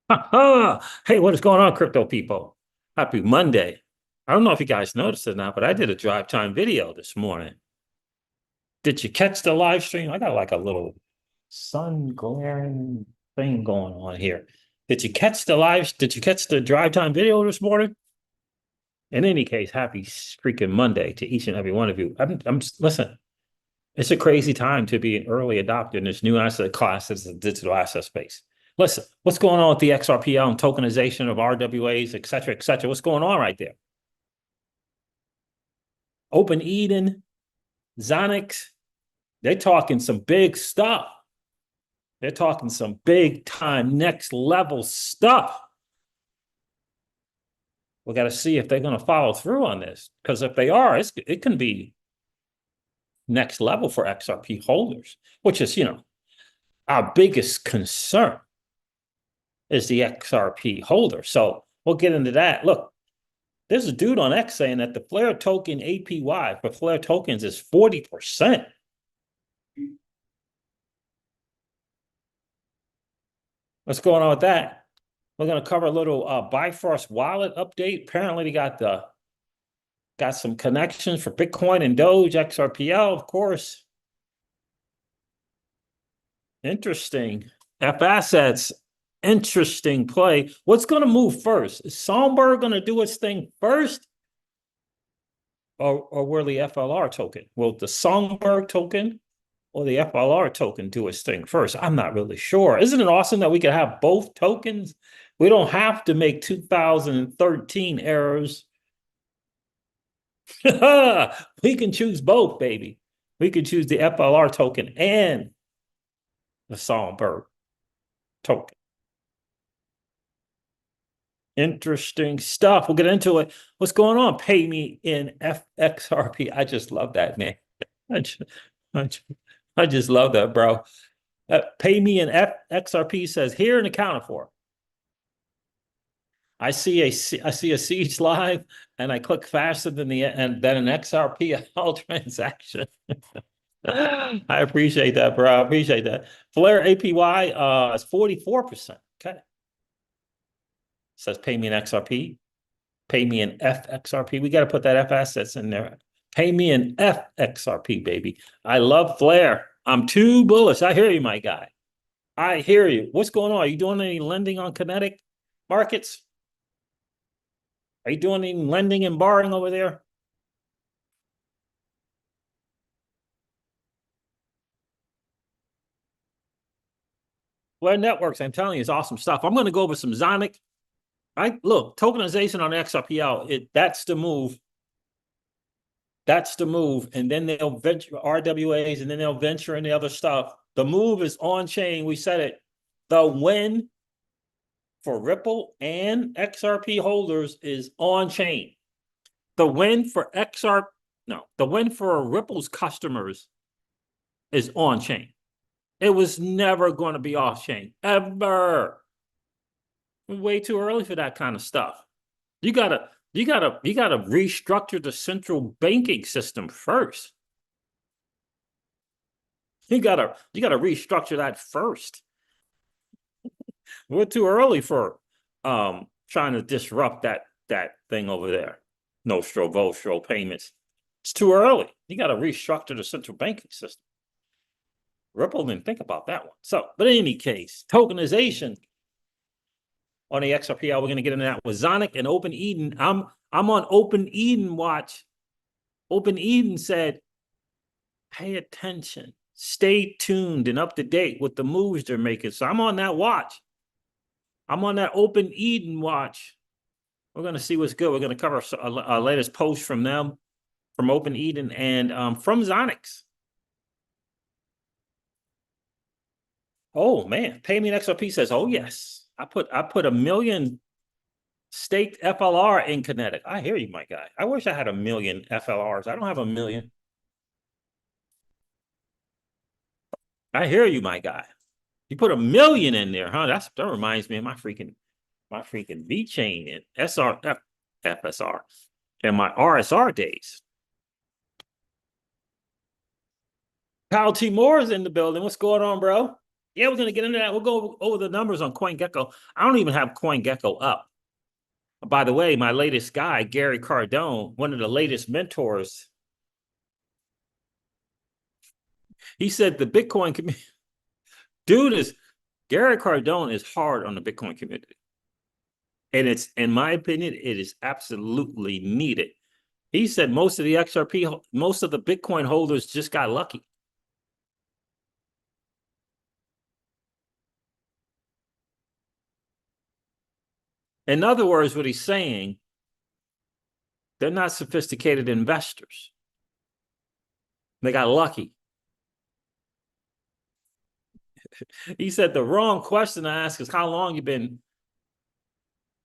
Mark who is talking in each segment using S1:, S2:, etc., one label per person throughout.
S1: Hey, what is going on, crypto people? Happy Monday. I don't know if you guys noticed it or not, but I did a drive time video this morning. Did you catch the live stream? I got like a little sun glaring thing going on here. Did you catch the drive time video this morning? In any case, happy freaking Monday to each and every one of you. Listen, it's a crazy time to be an early adopter in this new asset class as the digital asset space. Listen, what's going on with the XRPL and tokenization of RWAs, et cetera, et cetera? What's going on right there? Open Eden, Zoniqx, they're talking some big stuff. They're talking some big time, next level stuff. We got to see if they're going to follow through on this. Because if they are, it can be next level for XRP holders, which is, our biggest concern is the XRP holder. So we'll get into that. Look, there's a dude on X saying that the Flare token APY for Flare tokens is 40%. What's going on with that? We're going to cover a little Bifrost wallet update. Apparently, they got some connections for Bitcoin and Doge, XRPL, of course. Interesting. F assets, interesting play. What's going to move first? Is Songbird going to do its thing first? Or will the FLR token? Will the Songbird token or the FLR token do its thing first? I'm not really sure. Isn't it awesome that we can have both tokens? We don't have to make 2013 errors. We can choose both, baby. We can choose the FLR token and the Songbird token. Interesting stuff. We'll get into it. What's going on? Pay me in XRP. I just love that, man. I just love that, bro. Pay me in XRP says here and accounted for. I see a Siege live and I click faster than an XRPL transaction. I appreciate that, bro. I appreciate that. Flare APY is 44%. Okay. Says pay me in XRP. Pay me in FXRP. We got to put that F assets in there. Pay me in FXRP, baby. I love Flare. I'm too bullish. I hear you, my guy. I hear you. What's going on? Are you doing any lending on kinetic markets? Are you doing any lending and borrowing over there? Well, networks, I'm telling you, it's awesome stuff. I'm going to go over some Zoniqx. Look, tokenization on XRPL, that's the move. That's the move. And then they'll venture RWAs and then they'll venture in the other stuff. The move is on chain. We said it. The win for Ripple and XRP holders is on chain. The win for the win for Ripple's customers is on chain. It was never going to be off chain, ever. Way too early for that kind of stuff. You gotta restructure the central banking system first. You gotta restructure that first. We're too early for trying to disrupt that thing over there. Nostro, Vostro payments. It's too early. You got to restructure the central banking system. Ripple didn't think about that one. So, but in any case, tokenization on the XRPL, we're going to get into that with Zoniqx and Open Eden. I'm on Open Eden watch. Open Eden said, pay attention, stay tuned and up to date with the moves they're making. So I'm on that watch. I'm on that Open Eden watch. We're going to see what's good. We're going to cover our latest post from them, from Open Eden, and from Zoniqx. Oh man, Pay Me in XRP says, oh yes, I put $1 million staked FLR in Kinetic. I hear you, my guy. I wish I had $1 million FLRs. I don't have $1 million. I hear you, my guy. You put $1 million in there, huh? That reminds me of my freaking V chain and FSR and my RSR days. Kyle T. Moore is in the building. What's going on, bro? Yeah, we're going to get into that. We'll go over the numbers on CoinGecko. I don't even have CoinGecko up. By the way, my latest guy, Gary Cardone, one of the latest mentors, he said the Bitcoin community, Gary Cardone is hard on the Bitcoin community. And it's, in my opinion, it is absolutely needed. He said most of the XRP, most of the Bitcoin holders just got lucky. In other words, what he's saying, they're not sophisticated investors. They got lucky. He said the wrong question to ask is how long you been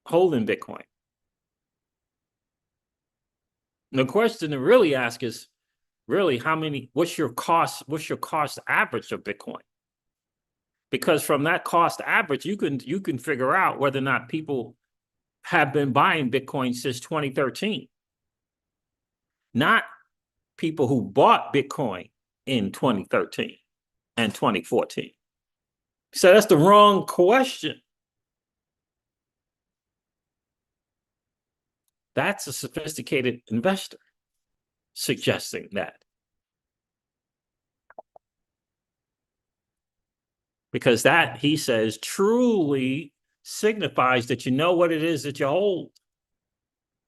S1: holding Bitcoin. The question to really ask is really what's your cost average of Bitcoin? Because from that cost average, you can figure out whether or not people have been buying Bitcoin since 2013. Not people who bought Bitcoin in 2013 and 2014. So that's the wrong question. That's a sophisticated investor suggesting that. Because that, he says, truly signifies that you know what it is that you hold.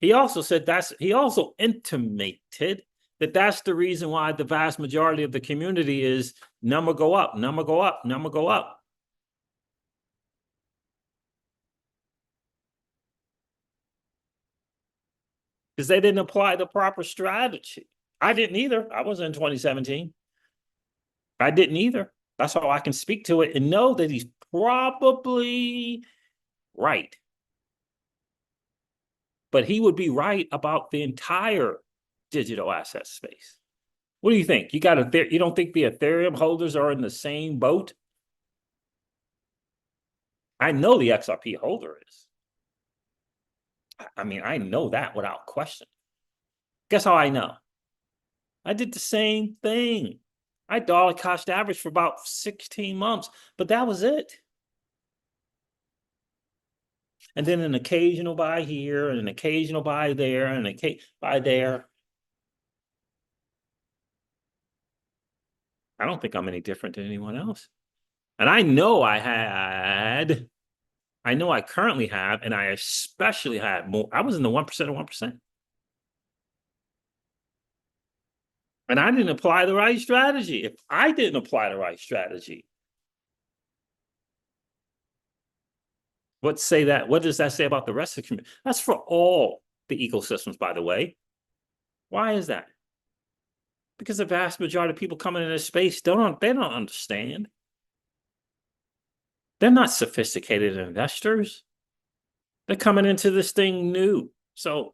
S1: He also said he also intimated that that's the reason why the vast majority of the community is number go up, number go up, number go up. Because they didn't apply the proper strategy. I didn't either. I was in 2017. I didn't either. That's how I can speak to it and know that he's probably right. But he would be right about the entire digital asset space. What do you think? You don't think the Ethereum holders are in the same boat? I know the XRP holder is. I mean, I know that without question. Guess how I know? I did the same thing. I dollar cost average for about 16 months, but that was it. And then an occasional buy here, and an occasional buy there, and an occasional buy there. I don't think I'm any different than anyone else. And I know I currently have, and I especially had more. I was in the 1% of 1%. And I didn't apply the right strategy. If I didn't apply the right strategy, what does that say about the rest of the community? That's for all the ecosystems, by the way. Why is that? Because the vast majority of people coming in this space they don't understand. They're not sophisticated investors. They're coming into this thing new. So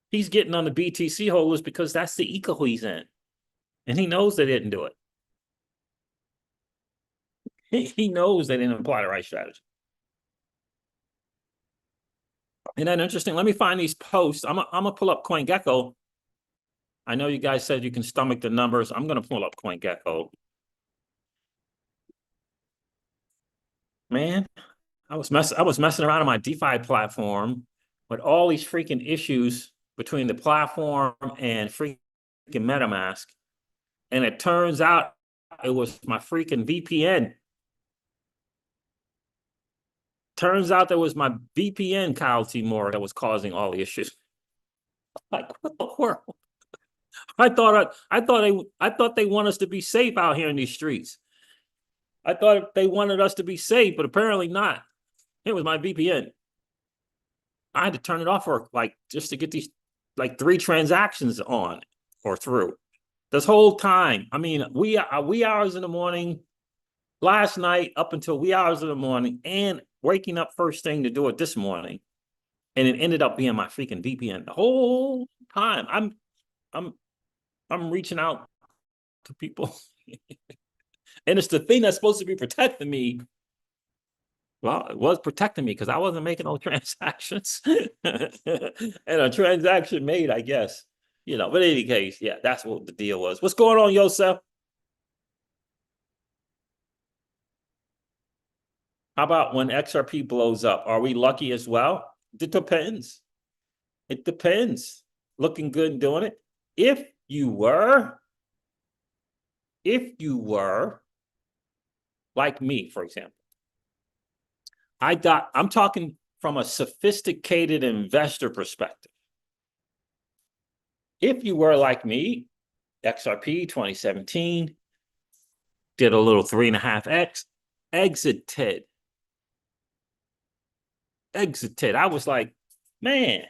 S1: he's getting on the BTC holders because that's the eco he's in. And he knows they didn't do it. He knows they didn't apply the right strategy. Isn't that interesting? Let me find these posts. I'm going to pull up CoinGecko. I know you guys said you can stomach the numbers. I'm going to pull up CoinGecko. Man, I was messing around on my DeFi platform with all these freaking issues between the platform and freaking MetaMask. And it turns out it was my freaking VPN. Turns out there was my VPN, Kyle T. Moore, that was causing all the issues. Like, what the world? I thought they want us to be safe out here in these streets. I thought they wanted us to be safe, but apparently not. It was my VPN. I had to turn it off for just to get these 3 transactions on or through. This whole time, I mean, wee hours in the morning, last night up until wee hours in the morning, and waking up first thing to do it this morning, and it ended up being my freaking VPN the whole time. I'm reaching out to people, and it's the thing that's supposed to be protecting me. Well, it was protecting me because I wasn't making no transactions, and a transaction made, I guess. But in any case, yeah, that's what the deal was. What's going on, Yosef? How about when XRP blows up? Are we lucky as well? It depends. It depends. Looking good and doing it. If you were like me, for example, I'm talking from a sophisticated investor perspective. If you were like me, XRP 2017, did a little 3.5x, exited. I was like, man,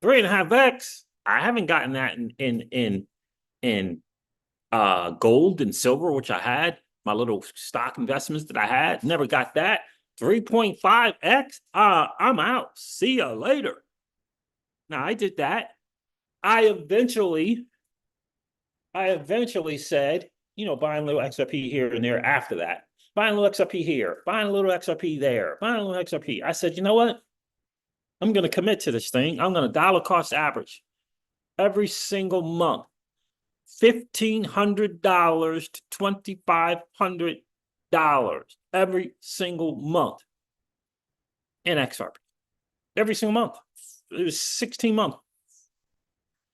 S1: 3.5x. I haven't gotten that in gold and silver, which I had, my little stock investments that I had. Never got that. 3.5x. I'm out. See you later. Now I did that. I eventually said, buying a little XRP here and there after that. Buying a little XRP here, buying a little XRP there, buying a little XRP. I said, you know what? I'm going to commit to this thing. I'm going to dollar cost average every single month. $1,500 to $2,500 every single month in XRP. Every single month. It was 16 months.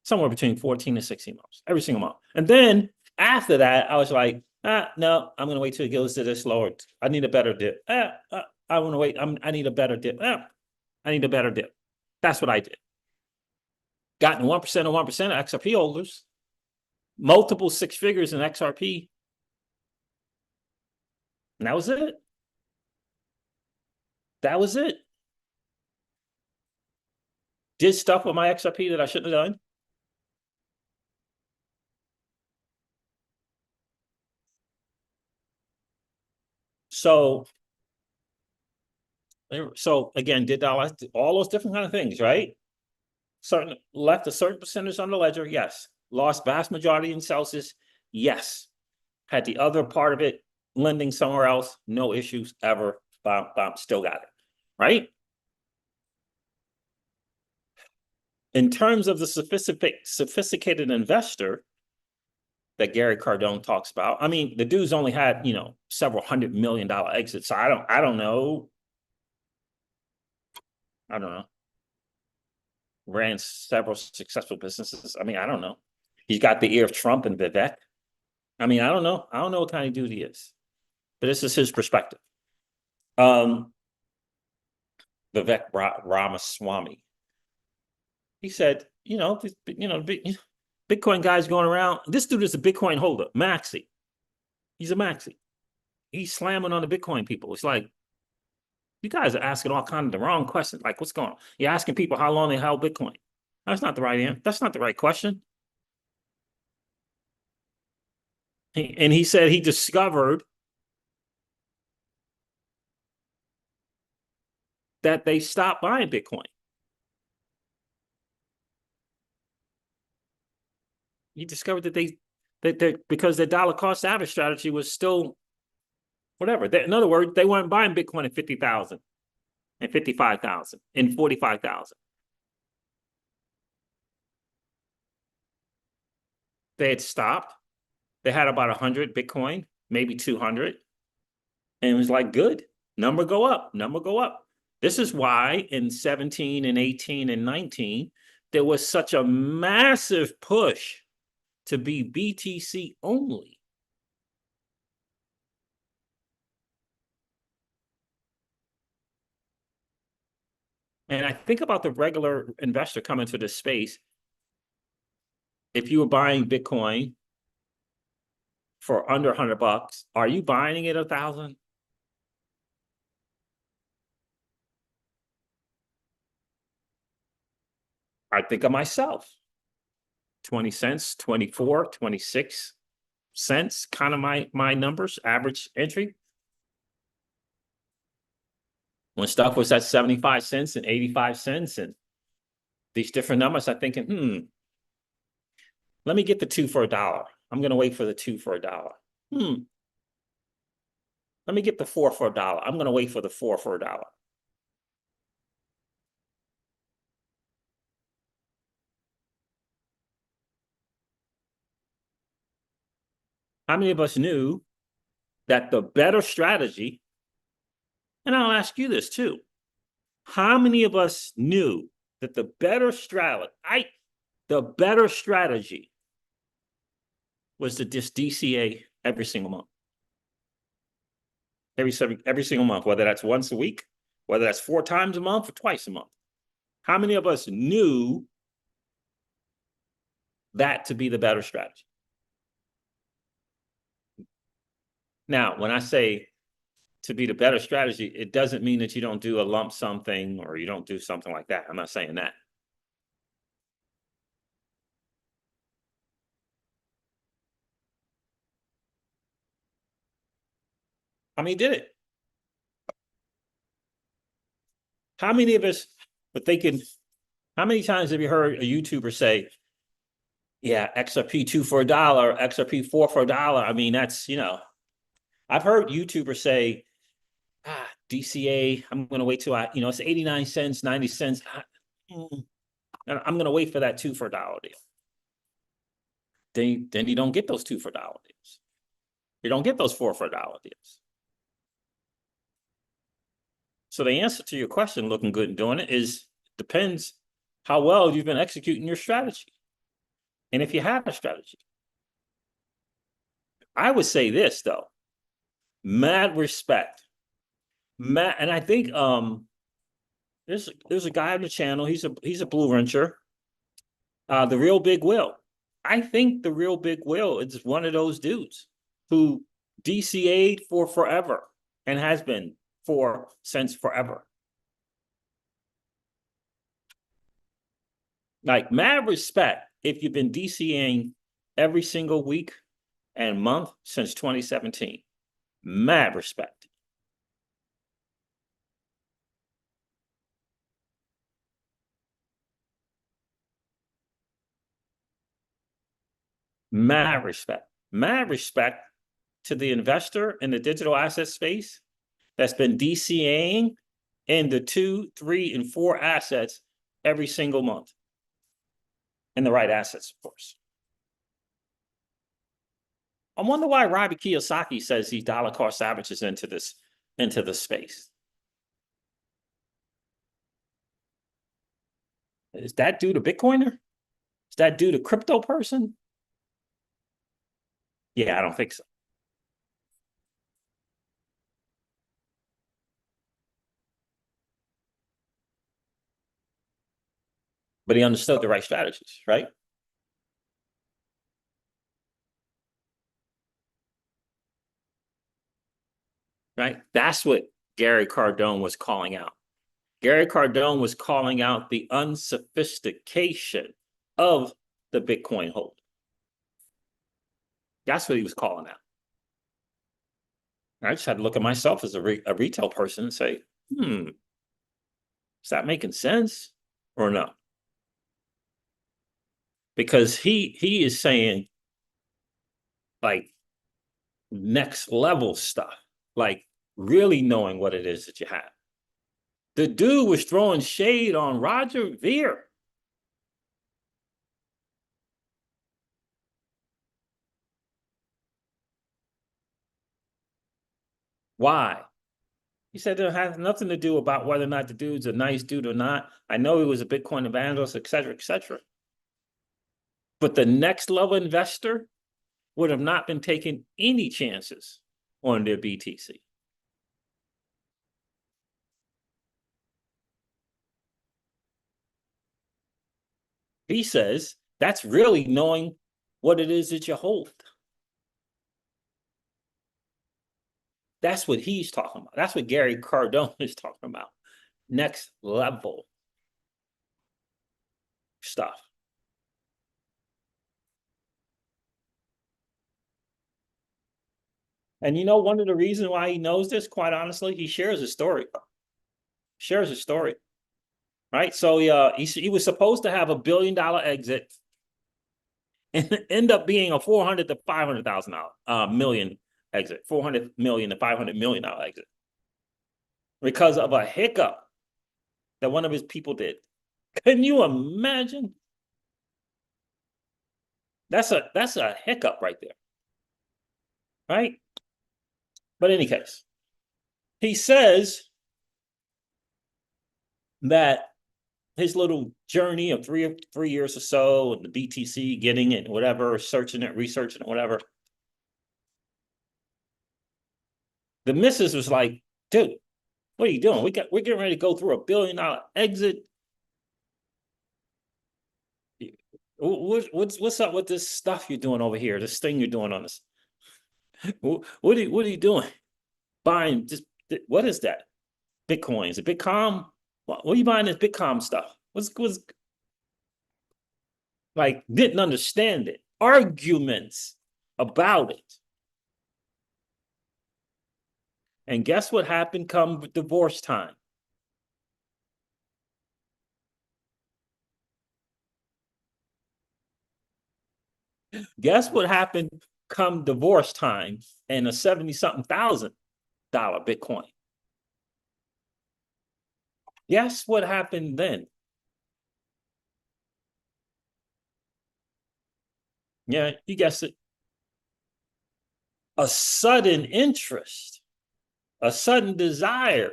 S1: Somewhere between 14 and 16 months. Every single month. And then after that, I was like, no, I'm going to wait till it goes to this lower. I need a better dip. I want to wait. I need a better dip. I need a better dip. That's what I did. Gotten 1% of 1% of XRP holders. Multiple six figures in XRP. And that was it. That was it. Did stuff with my XRP that I shouldn't have done. So again, did all those different kind of things, right? Left a certain percentage on the ledger, yes. Lost vast majority in Celsius, yes. Had the other part of it lending somewhere else, no issues ever. Still got it, right? In terms of the sophisticated investor that Gary Cardone talks about, I mean, the dude's only had several $100 million exits. So I don't know. Ran several successful businesses. I mean, I don't know. He's got the ear of Trump and Vivek. I mean, I don't know. I don't know what kind of dude he is, but this is his perspective. Vivek Ramaswamy. He said, Bitcoin guys going around. This dude is a Bitcoin holder, maxi. He's a maxi. He's slamming on the Bitcoin people. It's like, you guys are asking all kinds of the wrong questions. Like, what's going on? You're asking people how long they held Bitcoin. That's not the right answer. That's not the right question. And he said he discovered that they stopped buying Bitcoin. He discovered that because their dollar cost average strategy was still whatever. In other words, they weren't buying Bitcoin at 50,000 and 55,000 and 45,000. They had stopped. They had about 100 Bitcoin, maybe 200. And it was like, good. Number go up. Number go up. This is why in 17 and 18 and 19, there was such a massive push to be BTC only. And I think about the regular investor coming to this space. If you were buying Bitcoin for under $100, are you buying it 1,000? I think of myself. 20 cents, 24, 26 cents, kind of my numbers, average entry. When stuff was at 75 cents and 85 cents and these different numbers, I'm thinking, let me get the 2 for $1. I'm going to wait for the 2 for $1. Let me get the 4 for $1. I'm going to wait for the 4 for $1. How many of us knew that the better strategy And I'll ask you this too. How many of us knew that the better strategy was to just DCA every single month? Every single month, whether that's once a week, whether that's 4 times a month or twice a month. How many of us knew that to be the better strategy? Now, when I say to be the better strategy, it doesn't mean that you don't do a lump sum thing or you don't do something like that. I'm not saying that. I mean, did it? How many of us, but they can, how many times have you heard a YouTuber say, yeah, XRP 2 for $1, XRP 4 for $1? I mean, that's, I've heard YouTubers say, DCA, I'm going to wait till it's 89 cents, 90 cents. I'm going to wait for that 2 for $1 deal. Then you don't get those 2 for $1 deals. You don't get those 4 for $1 deals. So the answer to your question, looking good and doing it, is depends how well you've been executing your strategy. And if you have a strategy, I would say this though, mad respect. And I think there's a guy on the channel, he's a blue wrencher, the Real Big Will. I think the Real Big Will is one of those dudes who DCA'd for forever and has been since forever. Like, mad respect if you've been DCAing every single week and month since 2017. Mad respect. Mad respect. Mad respect to the investor in the digital asset space that's been DCAing in the 2, 3, and 4 assets every single month. And the right assets, of course. I wonder why Robert Kiyosaki says these dollar cost averages into this space. Is that due to Bitcoiner? Is that due to crypto person? Yeah, I don't think so. But he understood the right strategies, right? Right? That's what Gary Cardone was calling out. Gary Cardone was calling out the unsophistication of the Bitcoin hold. That's what he was calling out. I just had to look at myself as a retail person and say, is that making sense or no? Because he is saying like next level stuff, like really knowing what it is that you have. The dude was throwing shade on Roger Ver. Why? He said it has nothing to do about whether or not the dude's a nice dude or not. I know he was a Bitcoin evangelist, et cetera, et cetera. But the next level investor would have not been taking any chances on their BTC. He says that's really knowing what it is that you hold. That's what he's talking about. That's what Gary Cardone is talking about. Next level stuff. And one of the reasons why he knows this, quite honestly, he shares a story. Shares a story. Right? So he was supposed to have $1 billion exit and end up being a $400 to $500,000 million exit, $400 million to $500 million exit, because of a hiccup that one of his people did. Can you imagine? That's a hiccup right there, right? But in any case, he says that his little journey of three years or so, and the BTC, getting it, whatever, searching it, researching it, whatever. The missus was like, dude, what are you doing? We're getting ready to go through $1 billion exit. What's up with this stuff you're doing over here? This thing you're doing on this? What are you doing? Buying just what is that? Bitcoin? Is it Bitcom? What are you buying this Bitcom stuff? What's like, didn't understand it. Arguments about it. And guess what happened come divorce time? Guess what happened come divorce time and a 70-something thousand dollar Bitcoin? Guess what happened then? Yeah, you guessed it. A sudden interest, a sudden desire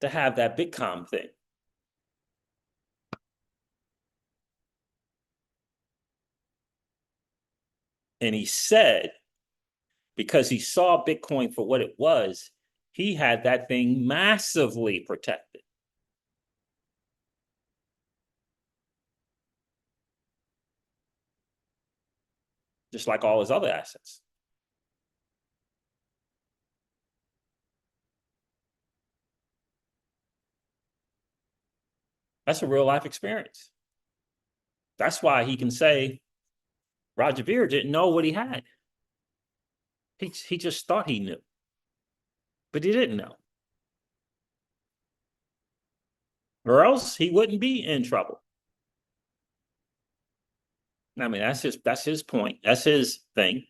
S1: to have that Bitcoin thing. And he said, because he saw Bitcoin for what it was, he had that thing massively protected. Just like all his other assets. That's a real life experience. That's why he can say Roger Ver didn't know what he had. He just thought he knew, but he didn't know. Or else he wouldn't be in trouble. I mean, that's his point. That's his thing.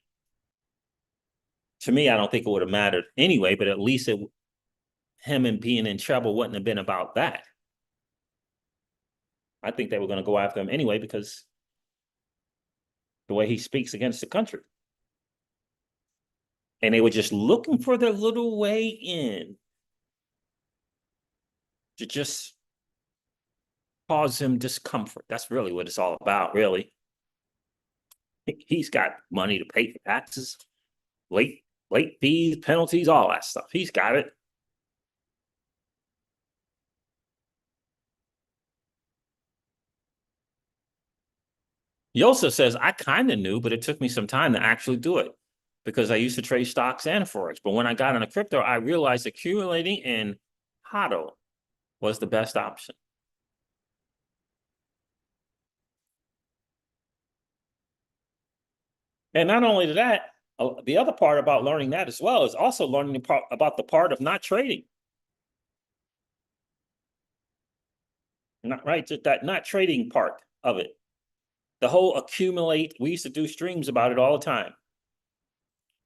S1: To me, I don't think it would have mattered anyway, but at least him and being in trouble wouldn't have been about that. I think they were going to go after him anyway because the way he speaks against the country. And they were just looking for their little way in to just cause him discomfort. That's really what it's all about, really. He's got money to pay for taxes, late fees, penalties, all that stuff. He's got it. He also says, I kind of knew, but it took me some time to actually do it because I used to trade stocks and forex. But when I got into crypto, I realized accumulating in HODL was the best option. And not only that, the other part about learning that as well is also learning about the part of not trading. Not right, that not trading part of it. The whole accumulate, we used to do streams about it all the time.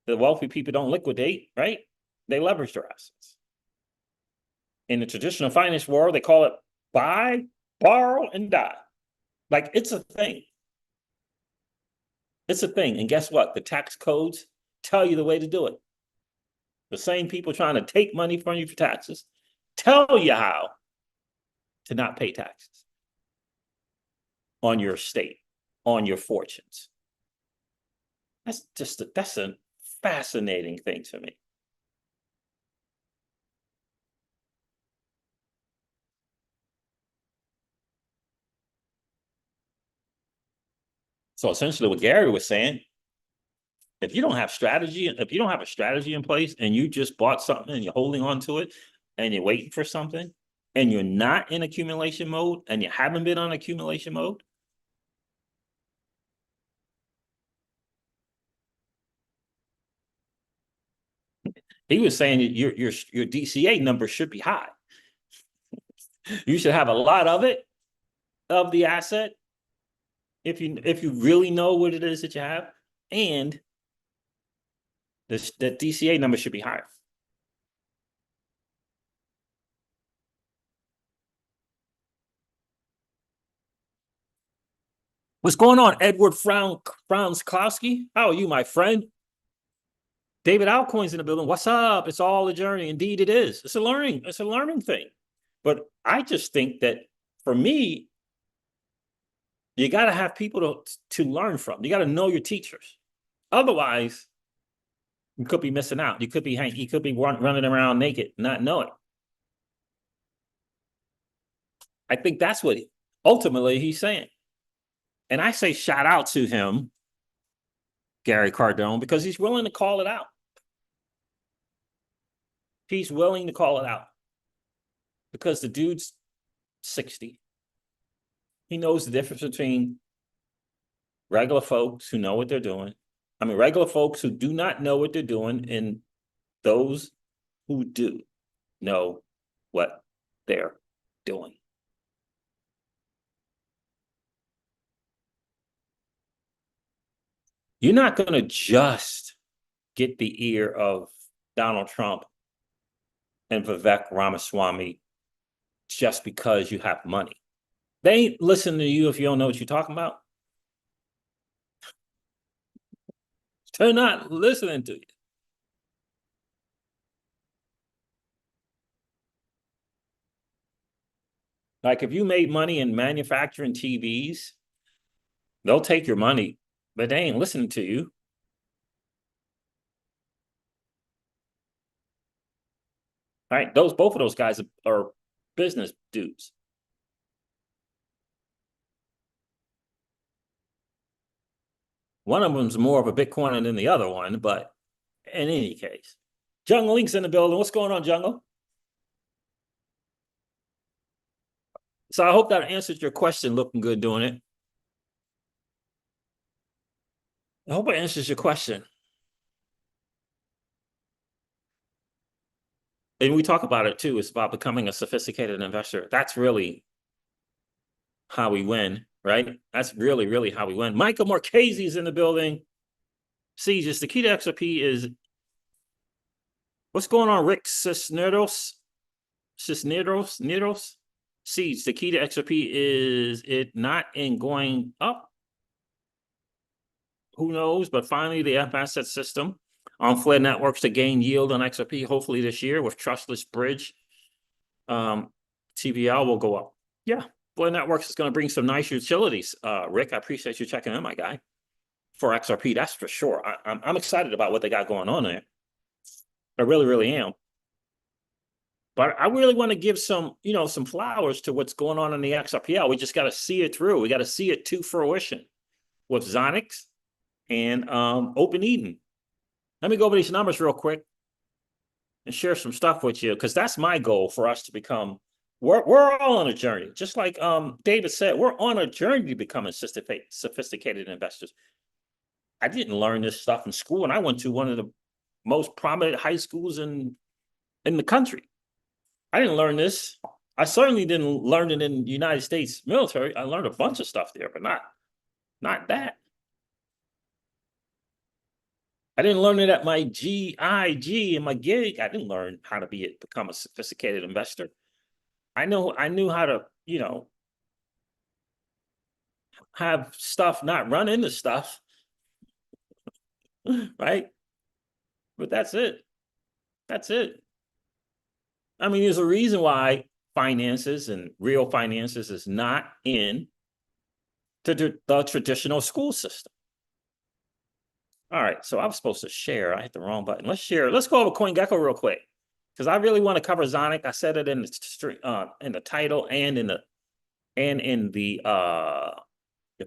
S1: The wealthy people don't liquidate, right? They leverage their assets. In the traditional finance world, they call it buy, borrow, and die. Like it's a thing. It's a thing. And guess what? The tax codes tell you the way to do it. The same people trying to take money from you for taxes tell you how to not pay taxes on your estate, on your fortunes. That's a fascinating thing to me. So essentially what Gary was saying, if you don't have strategy, if you don't have a strategy in place and you just bought something and you're holding on to it and you're waiting for something and you're not in accumulation mode and you haven't been on accumulation mode, he was saying your DCA number should be high. You should have a lot of it, of the asset, if you really know what it is that you have, and the DCA number should be higher. What's going on, Edward Franskowski? How are you, my friend? David Alcoin's in the building. What's up? It's all a journey. Indeed, it is. It's a learning thing. But I just think that for me, you got to have people to learn from. You got to know your teachers. Otherwise, you could be missing out. You could be running around naked, not knowing. I think that's what ultimately he's saying. And I say shout out to him, Gary Cardone, because he's willing to call it out. He's willing to call it out because the dude's 60. He knows the difference between regular folks who know what they're doing. I mean, regular folks who do not know what they're doing and those who do know what they're doing. You're not going to just get the ear of Donald Trump and Vivek Ramaswamy just because you have money. They ain't listening to you if you don't know what you're talking about. They're not listening to you. Like if you made money in manufacturing TVs, they'll take your money, but they ain't listening to you. All right, both of those guys are business dudes. One of them's more of a Bitcoiner than the other one, but in any case. Jungle Link's in the building. What's going on, Jungle? So I hope that answered your question. Looking good doing it. I hope it answers your question. And we talk about it too. It's about becoming a sophisticated investor. That's really how we win, right? That's really, really how we win. Michael Marchese is in the building. See, just the key to XRP is what's going on, Rick Cisneros? Seeds, the key to XRP is it not in going up. Who knows? But finally, the F-asset system on Flare networks to gain yield on XRP, hopefully this year with trustless bridge. TVL will go up. Yeah, Flare networks is going to bring some nice utilities. Rick, I appreciate you checking in, my guy. For XRP, that's for sure. I'm excited about what they got going on there. I really, really am. But I really want to give some flowers to what's going on in the XRPL. We just got to see it through. We got to see it to fruition with Zoniqx and Open Eden. Let me go over these numbers real quick and share some stuff with you, because that's my goal for us to become. We're all on a journey, just like David said. We're on a journey to becoming sophisticated investors. I didn't learn this stuff in school, and I went to one of the most prominent high schools in the country. I didn't learn this. I certainly didn't learn it in the United States military. I learned a bunch of stuff there, but not that. I didn't learn it at my GIG and my gig. I didn't learn how to become a sophisticated investor. I knew how to, have stuff not run into stuff. Right? But that's it. That's it. I mean, there's a reason why finances and real finances is not in the traditional school system. All right, so I was supposed to share. I hit the wrong button. Let's share. Let's go over CoinGecko real quick, because I really want to cover Zoniqx. I said it in the title and in the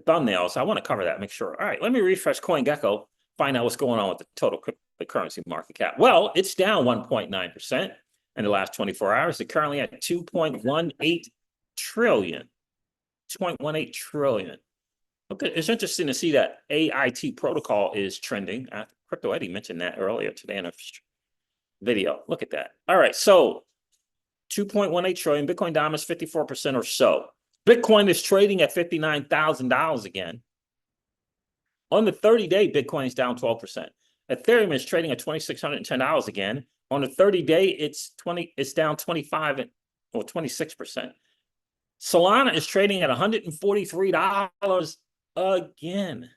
S1: thumbnail, so I want to cover that. Make sure. All right, let me refresh CoinGecko. Find out what's going on with the total cryptocurrency market cap. Well, it's down 1.9% in the last 24 hours. It's currently at 2.18 trillion. 2.18 trillion. Okay, it's interesting to see that AIT protocol is trending. CryptoEden mentioned that earlier today in a video. Look at that. All right, so 2.18 trillion. Bitcoin dominance 54% or so. Bitcoin is trading at $59,000 again. On the 30-day, Bitcoin is down 12%. Ethereum is trading at $2,610 again. On the 30-day, it's down 25 or 26%. Solana is trading at $143 again.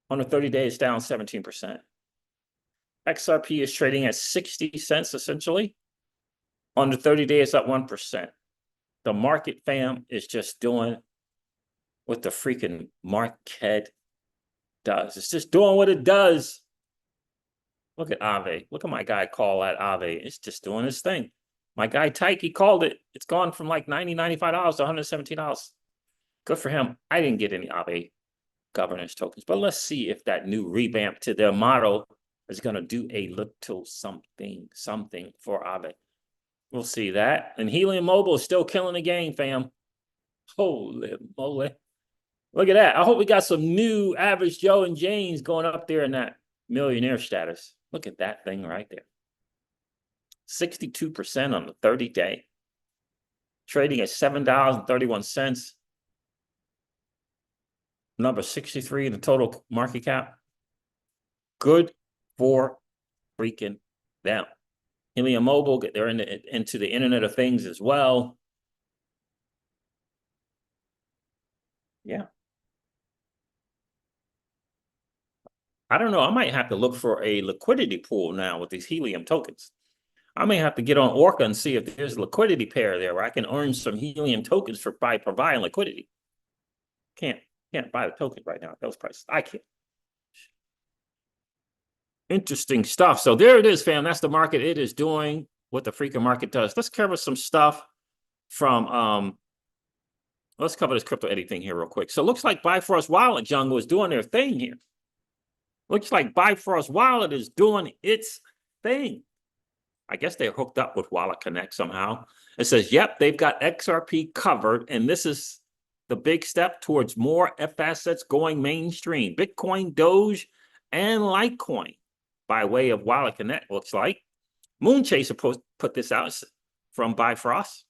S1: On the 30-day, it's down 17%. XRP is trading at 60 cents essentially. On the 30-day, it's up 1%. The market, fam, is just doing what the freaking market does. It's just doing what it does. Look at Aave. Look at my guy call that Aave. It's just doing his thing. My guy Tyke, he called it. It's gone from like $90, $95 to $117. Good for him. I didn't get any Aave governance tokens, but let's see if that new revamp to their model is going to do a little something for Aave. We'll see that. And Helium Mobile is still killing the game, fam. Holy moly. Look at that. I hope we got some new average Joe and Janes going up there in that millionaire status. Look at that thing right there. 62% on the 30-day. Trading at $7.31. Number 63 in the total market cap. Good for freaking them. Helium Mobile, they're into the Internet of Things as well. Yeah. I don't know. I might have to look for a liquidity pool now with these Helium tokens. I may have to get on Orca and see if there's a liquidity pair there where I can earn some Helium tokens by providing liquidity. Can't buy the token right now at those prices. I can't. Interesting stuff. So there it is, fam. That's the market. It is doing what the freaking market does. Let's cover some stuff from let's cover this crypto editing here real quick. So it looks like Bifrost Wallet Jungle is doing their thing here. Looks like Bifrost Wallet is doing its thing. I guess they're hooked up with Wallet Connect somehow. It says, yep, they've got XRP covered, and this is the big step towards more F assets going mainstream. Bitcoin, Doge, and Litecoin by way of Wallet Connect, looks like. Moonchaser put this out from Bifrost.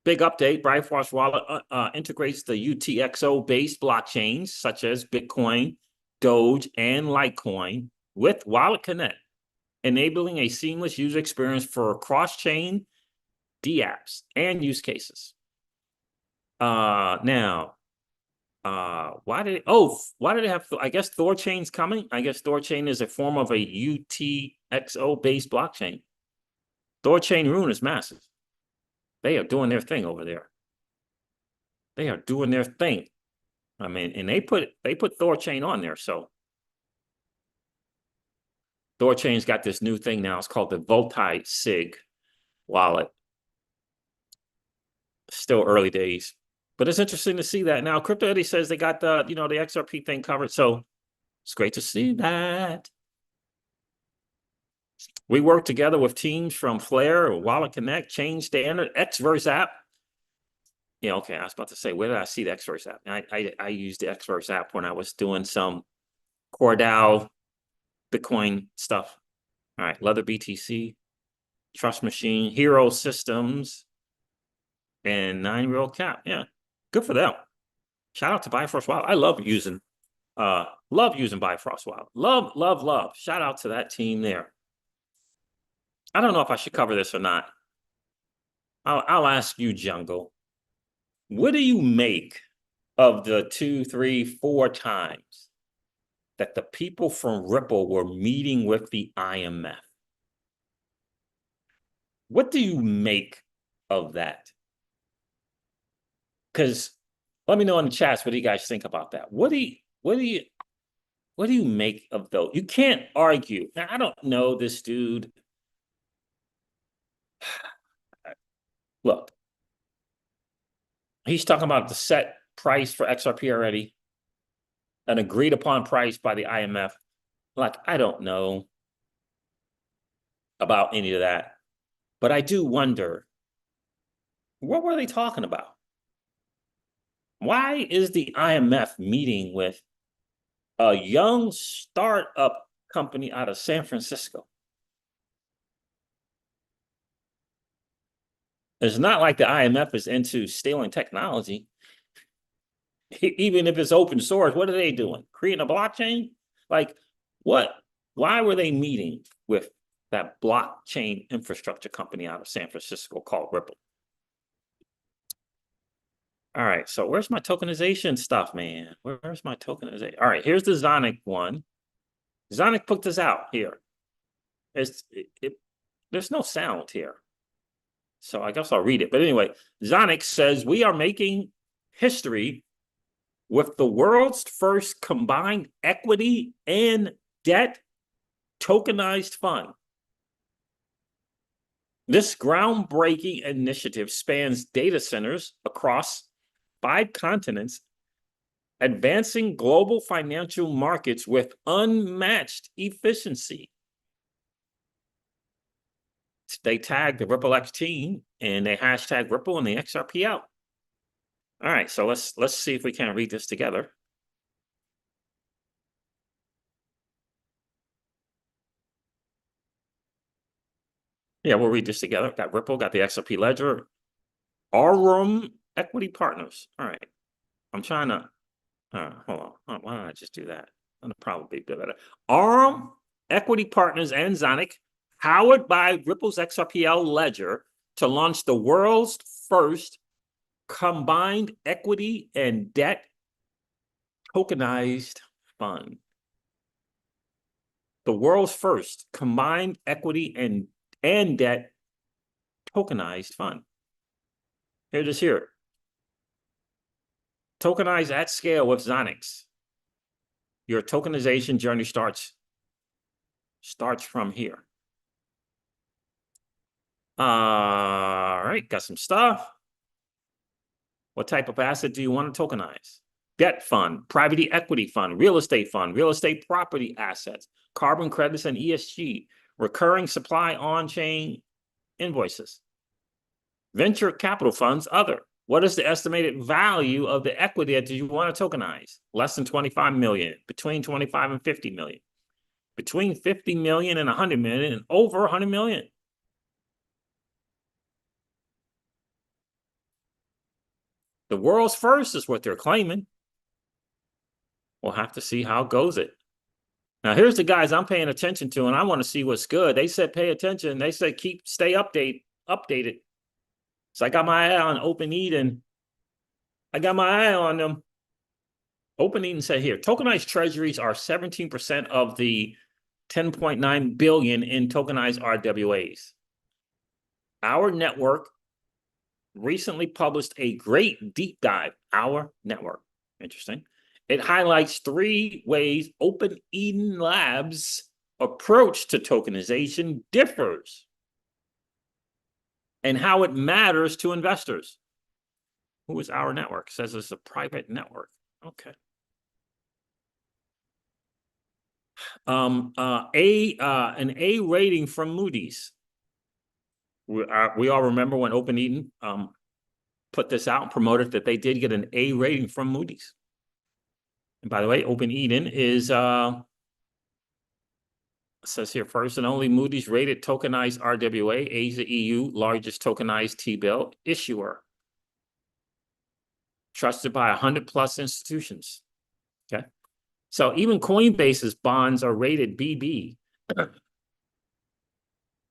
S1: Big update, Bifrost Wallet integrates the UTXO-based blockchains such as Bitcoin, Doge, and Litecoin with Wallet Connect, enabling a seamless user experience for cross-chain dApps and use cases. Why did they have, I guess Thorchain's coming. I guess Thorchain is a form of a UTXO-based blockchain. Thorchain Rune is massive. They are doing their thing over there. They are doing their thing. I mean, and they put Thorchain on there. So Thorchain's got this new thing now. It's called the Multi-Sig wallet. Still early days, but it's interesting to see that now. Crypto Eddie says they got the the XRP thing covered, so it's great to see that. We work together with teams from Flare, Wallet Connect, Chain Standard, Xverse app. Yeah, okay. I was about to say, where did I see the Xverse app? I used the Xverse app when I was doing some CoreDAO Bitcoin stuff. All right, Leather BTC, Trust Machine, Hero Systems, and 9-year-old cap. Yeah, good for them. Shout out to Bifrost Wallet. I love using Bifrost Wallet. Love. Shout out to that team there. I don't know if I should cover this or not. I'll ask you, Jungle. What do you make of the 2, 3, 4 times that the people from Ripple were meeting with the IMF? What do you make of that? Because let me know in the chats what do you guys think about that. What do you make of those? You can't argue. Now, I don't know this dude. Look, he's talking about the set price for XRP already, an agreed upon price by the IMF. Like, I don't know about any of that, but I do wonder, what were they talking about? Why is the IMF meeting with a young startup company out of San Francisco? It's not like the IMF is into stealing technology. Even if it's open source, what are they doing? Creating a blockchain? Like, what? Why were they meeting with that blockchain infrastructure company out of San Francisco called Ripple? All right, so where's my tokenization stuff, man? Where's my tokenization? All right, here's the Zoniqx one. Zoniqx put this out here. There's no sound here. So I guess I'll read it. But anyway, Zoniqx says we are making history with the world's first combined equity and debt tokenized fund. This groundbreaking initiative spans data centers across 5 continents, advancing global financial markets with unmatched efficiency. They tagged the Ripple X team and they hashtag Ripple and the XRPL. All right, so let's see if we can read this together. Yeah, we'll read this together. Got Ripple, got the XRP ledger, Aurum Equity Partners. All right, I'm trying to. Hold on. Why don't I just do that? That'll probably be better. Aurum Equity Partners and Zoniqx, powered by Ripple's XRPL ledger, to launch the world's first combined equity and debt tokenized fund. The world's first combined equity and debt tokenized fund. Here it is here. Tokenize at scale with Zoniqx. Your tokenization journey starts from here. All right, got some stuff. What type of asset do you want to tokenize? Debt fund, private equity fund, real estate property assets, carbon credits and ESG, recurring supply on-chain invoices, venture capital funds, other. What is the estimated value of the equity that you want to tokenize? Less than 25 million, between 25 and 50 million, between 50 million and 100 million, and over 100 million. The world's first is what they're claiming. We'll have to see how it goes it. Now, here's the guys I'm paying attention to, and I want to see what's good. They said pay attention. They said stay updated. So I got my eye on Open Eden. I got my eye on them. Open Eden said here, tokenized treasuries are 17% of the 10.9 billion in tokenized RWAs. Our network recently published a great deep dive. Our network. Interesting. It highlights 3 ways Open Eden Labs' approach to tokenization differs and how it matters to investors. Who is our network? It says it's a private network. Okay. An A rating from Moody's. We all remember when Open Eden put this out and promoted that they did get an A rating from Moody's. And by the way, Open Eden is says here, first and only Moody's rated tokenized RWA, Asia EU largest tokenized T-bill issuer, trusted by 100+ institutions. Okay, so even Coinbase's bonds are rated BB.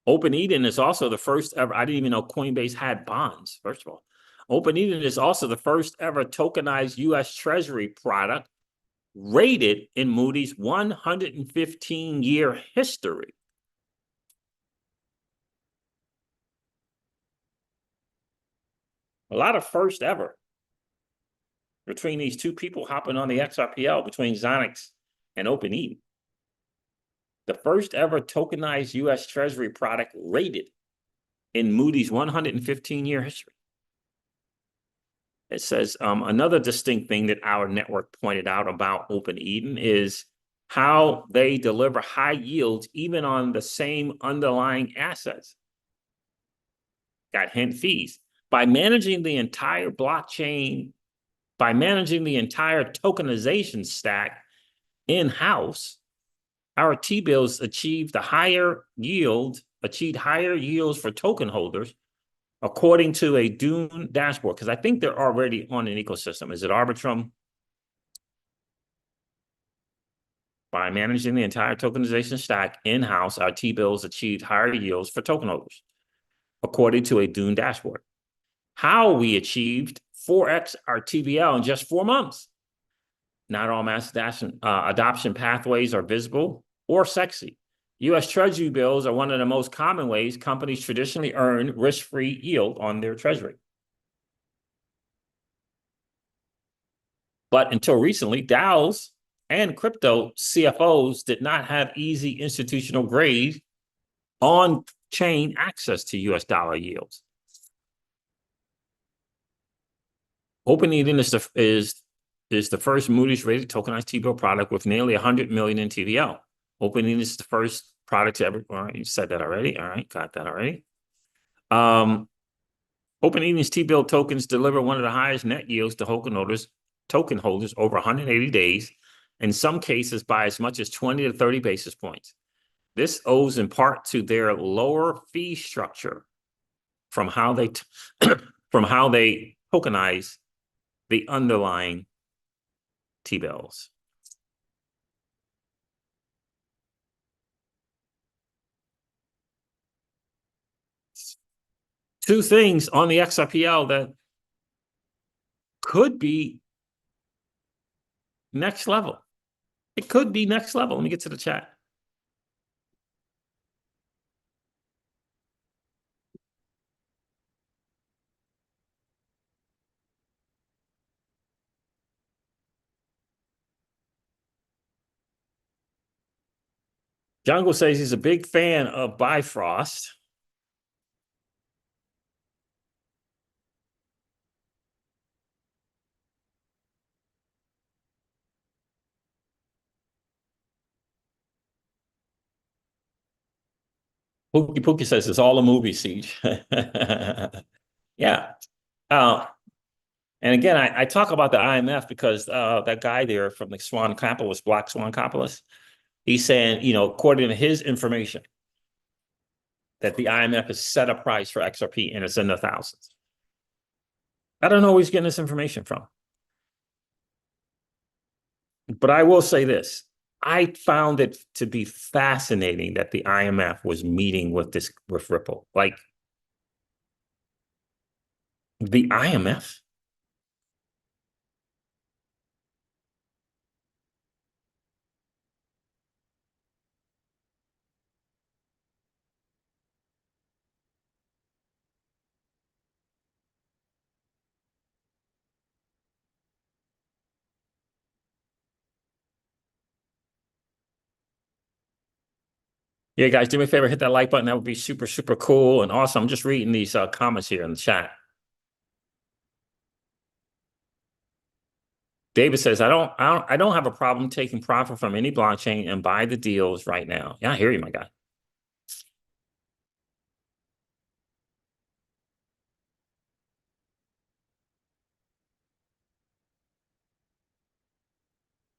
S1: Open Eden is also the first ever. I didn't even know Coinbase had bonds. First of all, Open Eden is also the first ever tokenized U.S. Treasury product rated in Moody's 115-year history. A lot of first ever between these 2 people hopping on the XRPL, between Zoniqx and Open Eden. The first ever tokenized U.S. Treasury product rated in Moody's 115-year history. It says another distinct thing that our network pointed out about Open Eden is how they deliver high yields even on the same underlying assets. Got hint fees. By managing the entire blockchain, by managing the entire tokenization stack in-house, our T-bills achieved higher yields for token holders, according to a Dune dashboard, because I think they're already on an ecosystem. Is it Arbitrum? By managing the entire tokenization stack in-house, our T-bills achieved higher yields for token holders, according to a Dune dashboard. How we achieved 4x our TVL in just 4 months. Not all mass adoption pathways are visible or sexy. U.S. Treasury bills are one of the most common ways companies traditionally earn risk-free yield on their treasury. But until recently, DAOs and crypto CFOs did not have easy institutional grade on-chain access to US dollar yields. Open Eden is the first Moody's rated tokenized T-bill product with nearly 100 million in TVL. Open Eden is the first product to ever. All right, you said that already. All right, got that already. Open Eden's T-bill tokens deliver one of the highest net yields to token holders over 180 days, in some cases by as much as 20 to 30 basis points. This owes in part to their lower fee structure from how they tokenize the underlying T-bills. Two things on the XRPL that could be next level. It could be next level. Let me get to the chat. Jungle says he's a big fan of Bifrost. Pookie says it's all a movie, Siege. Yeah. And again, I talk about the IMF because that guy there from the Swancopolis, Black Swancopolis, he's saying, you know, according to his information, that the IMF has set a price for XRP and it's in the thousands. I don't know where he's getting this information from. But I will say this. I found it to be fascinating that the IMF was meeting with Ripple. Like, the IMF? Yeah, guys, do me a favor, hit that like button. That would be super, super cool and awesome. I'm just reading these comments here in the chat. David says, I don't have a problem taking profit from any blockchain and buy the deals right now. Yeah, I hear you, my guy.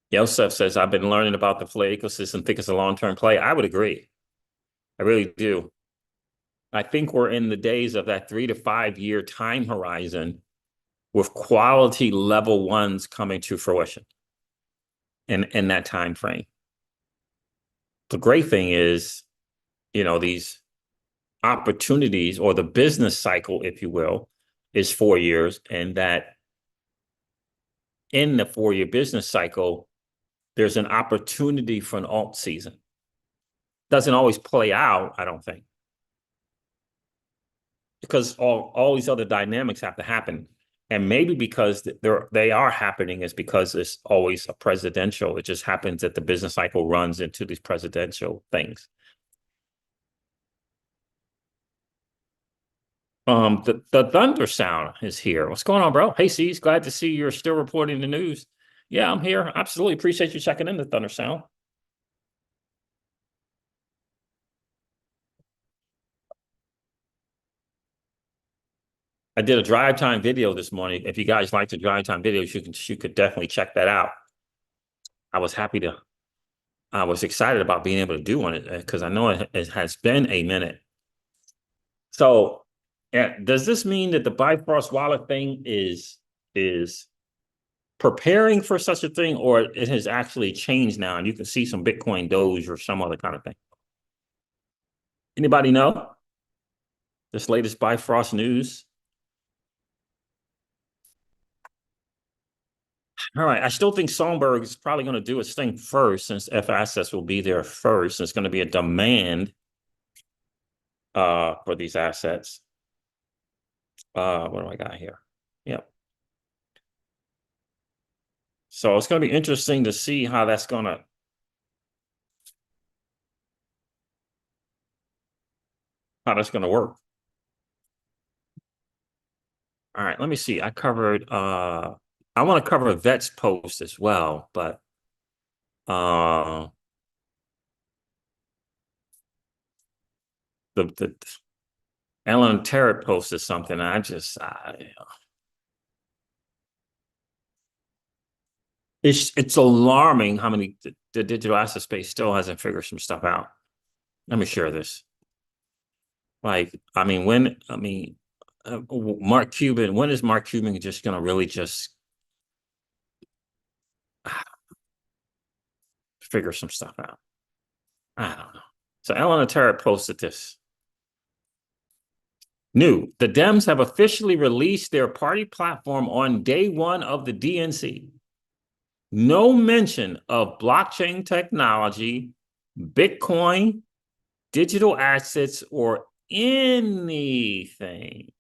S1: Yosef says, I've been learning about the play ecosystem, think it's a long-term play. I would agree. I really do. I think we're in the days of that 3 to 5 year time horizon with quality level ones coming to fruition in that time frame. The great thing is, you know, these opportunities or the business cycle, if you will, is 4 years, and that in the 4 year business cycle, there's an opportunity for an alt season. Doesn't always play out, I don't think, because all these other dynamics have to happen. And maybe because they are happening is because it's always a presidential. It just happens that the business cycle runs into these presidential things. The thunder sound is here. What's going on, bro? Hey, C's, glad to see you're still reporting the news. Yeah, I'm here. Absolutely appreciate you checking in the thunder sound. I did a drive time video this morning. If you guys like the drive time videos, you could definitely check that out. I was excited about being able to do one because I know it has been a minute. So, yeah, does this mean that the Bifrost wallet thing is preparing for such a thing, or it has actually changed now and you can see some Bitcoin Doge or some other kind of thing? Anybody know this latest Bifrost news? All right. I still think Songbird is probably going to do its thing first, since F assets will be there first. It's going to be a demand for these assets. What do I got here? Yep. So it's going to be interesting to see how that's going to work. All right, let me see. I want to cover Vet's post as well, but uh the Ellen Terrett posted something, and it's alarming how many the digital asset space still hasn't figured some stuff out. Let me share this. Like, I mean, Mark Cuban, when is Mark Cuban just going to really just figure some stuff out? I don't know. So Ellen Terrett posted this. New, the Dems have officially released their party platform on day one of the DNC. No mention of blockchain technology, Bitcoin, digital assets, or anything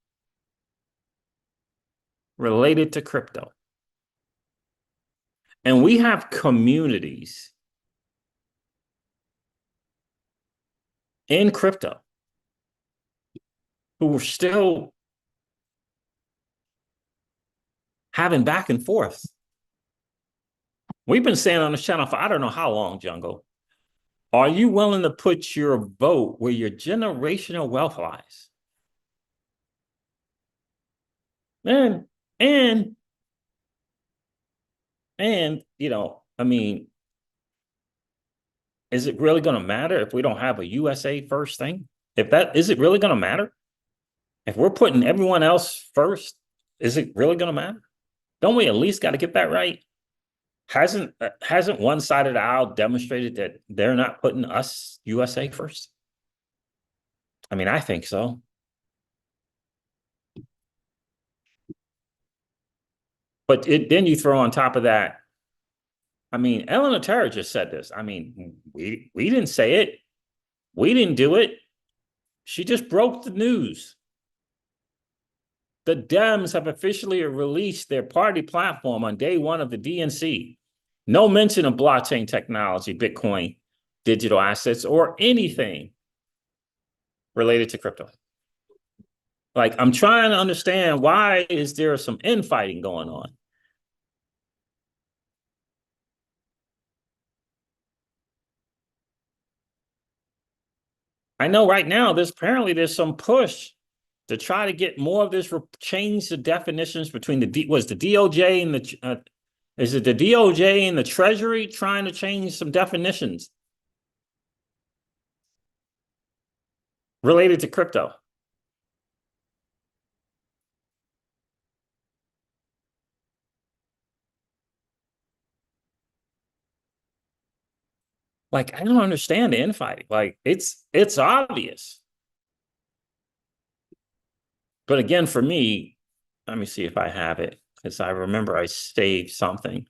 S1: related to crypto. And we have communities in crypto who are still having back and forth. We've been saying on this channel for I don't know how long, Jungle. Are you willing to put your vote where your generational wealth lies? And and you know, I mean, is it really going to matter if we don't have a USA first thing? Is it really going to matter? If we're putting everyone else first, is it really going to matter? Don't we at least got to get that right? Hasn't one side of the aisle demonstrated that they're not putting us USA first? I mean, I think so. But then you throw on top of that, I mean, Eleanor Terra just said this. I mean, we didn't say it. We didn't do it. She just broke the news. The Dems have officially released their party platform on day one of the DNC. No mention of blockchain technology, Bitcoin, digital assets, or anything related to crypto. Like, I'm trying to understand, why is there some infighting going on? I know right now there's some push to try to get more of this, change the definitions between the DOJ and is it the DOJ and the Treasury trying to change some definitions related to crypto? Like, I don't understand the infighting. Like, it's obvious. But again, for me, let me see if I have it, because I remember I saved something.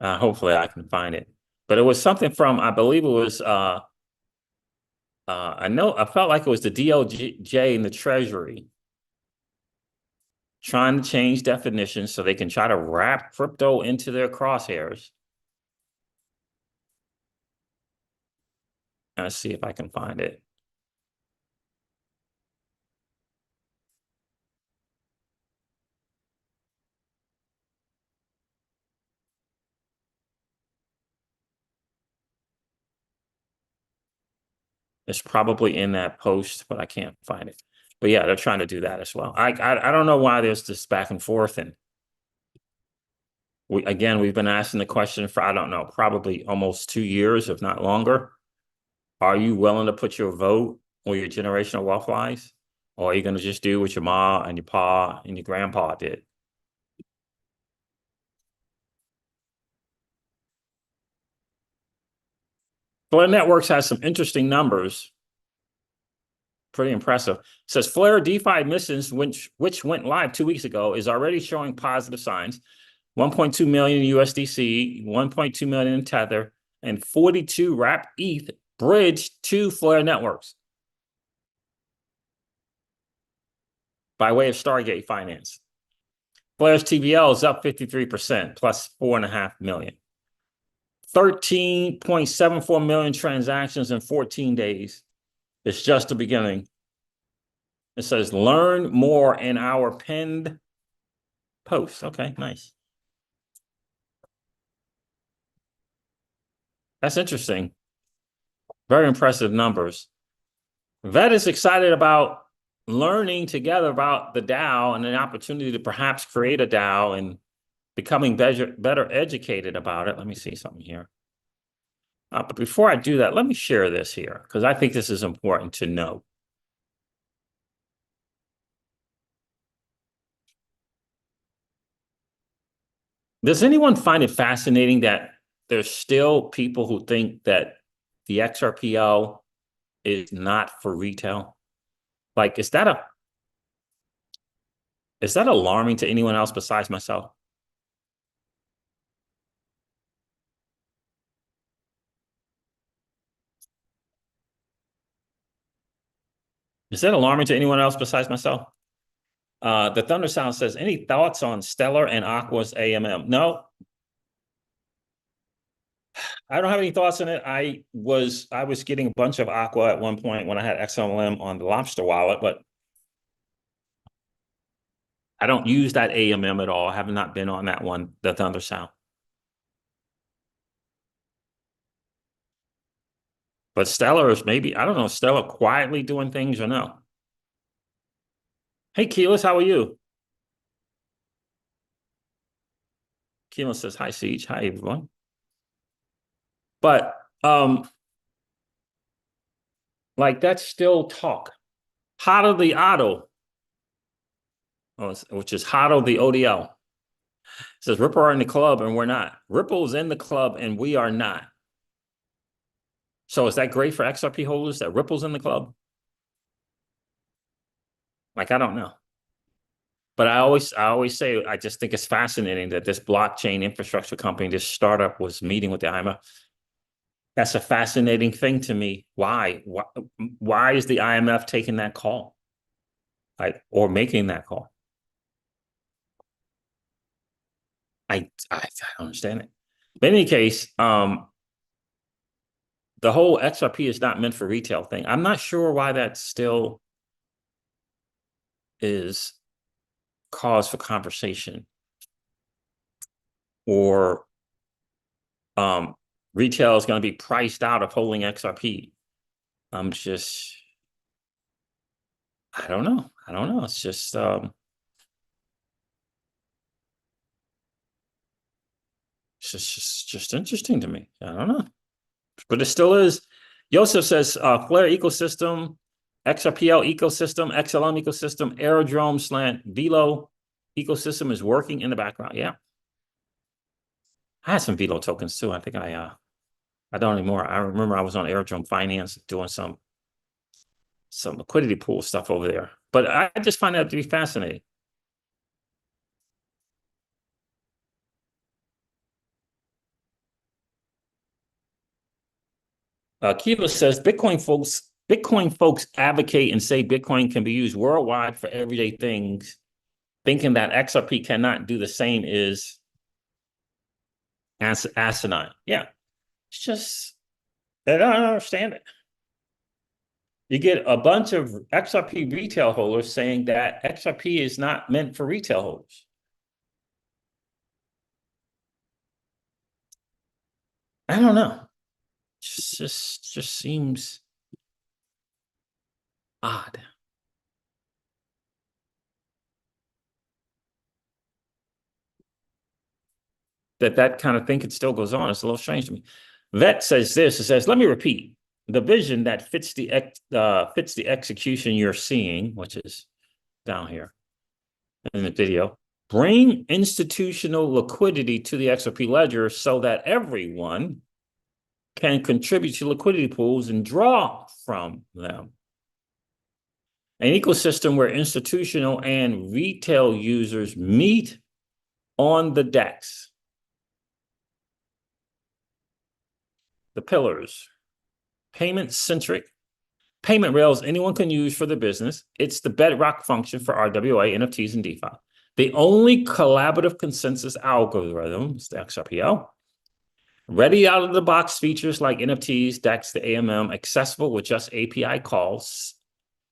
S1: Hopefully I can find it. But it was something from, I believe it was, I felt like it was the DOJ and the Treasury trying to change definitions so they can try to wrap crypto into their crosshairs. Let's see if I can find it. It's probably in that post, but I can't find it. But yeah, they're trying to do that as well. I don't know why there's this back and forth, and we've been asking the question for, I don't know, probably almost 2 years, if not longer. Are you willing to put your vote where your generational wealth lies? Or are you going to just do what your mom and your pa and your grandpa did? Flare Networks has some interesting numbers. Pretty impressive. It says Flare DeFi missions, which went live 2 weeks ago, is already showing positive signs. 1.2 million USDC, 1.2 million in Tether, and 42 wrap ETH bridged to Flare Networks by way of Stargate Finance. Flare's TVL is up 53%, plus 4.5 million. 13.74 million transactions in 14 days. It's just the beginning. It says, learn more in our pinned post. Okay, nice. That's interesting. Very impressive numbers. Vet is excited about learning together about the DAO and an opportunity to perhaps create a DAO and becoming better educated about it. Let me see something here. But before I do that, let me share this here because I think this is important to know. Does anyone find it fascinating that there's still people who think that the XRPL is not for retail? Like, is that alarming to anyone else besides myself? Is that alarming to anyone else besides myself? The Thunder Sound says, any thoughts on Stellar and Aqua's AMM? No, I don't have any thoughts on it. I was getting a bunch of Aqua at one point when I had XLM on the Lobster wallet, but I don't use that AMM at all. I have not been on that one, the Thunder Sound. But Stellar is maybe, I don't know, Stellar quietly doing things or no. Hey, Keyless, how are you? Keyless says, hi, Siege. Hi, everyone. But, like, that's still talk. Hodl the Otto, which is Hodl the ODL. It says, Ripple are in the club and we're not. Ripple's in the club and we are not. So is that great for XRP holders that Ripple's in the club? Like, I don't know. But I always say, I just think it's fascinating that this blockchain infrastructure company, this startup was meeting with the IMF. That's a fascinating thing to me. Why is the IMF taking that call? Like, or making that call? I don't understand it. But in any case, the whole XRP is not meant for retail thing. I'm not sure why that still is cause for conversation, or retail is going to be priced out of holding XRP. I don't know. It's just it's just interesting to me. I don't know, but it still is. Joseph says Flare ecosystem, XRPL ecosystem, XLM ecosystem, Aerodrome slant Velo ecosystem is working in the background. Yeah, I had some Velo tokens too. I think I don't anymore. I remember I was on Aerodrome Finance doing some liquidity pool stuff over there. But I just find that to be fascinating. Kiva says Bitcoin folks advocate and say Bitcoin can be used worldwide for everyday things. Thinking that XRP cannot do the same is asinine. Yeah, it's just, I don't understand it. You get a bunch of XRP retail holders saying that XRP is not meant for retail holders. I don't know. Just seems odd. That kind of thing it still goes on. It's a little strange to me. Vet says this. It says, let me repeat. The vision that fits the execution you're seeing, which is down here in the video, bring institutional liquidity to the XRP ledger so that everyone can contribute to liquidity pools and draw from them. An ecosystem where institutional and retail users meet on the DEX. The pillars: payment-centric, payment rails anyone can use for their business. It's the bedrock function for RWA, NFTs, and DeFi. The only collaborative consensus algorithm is the XRPL. Ready out of the box features like NFTs, DEX, the AMM, accessible with just API calls,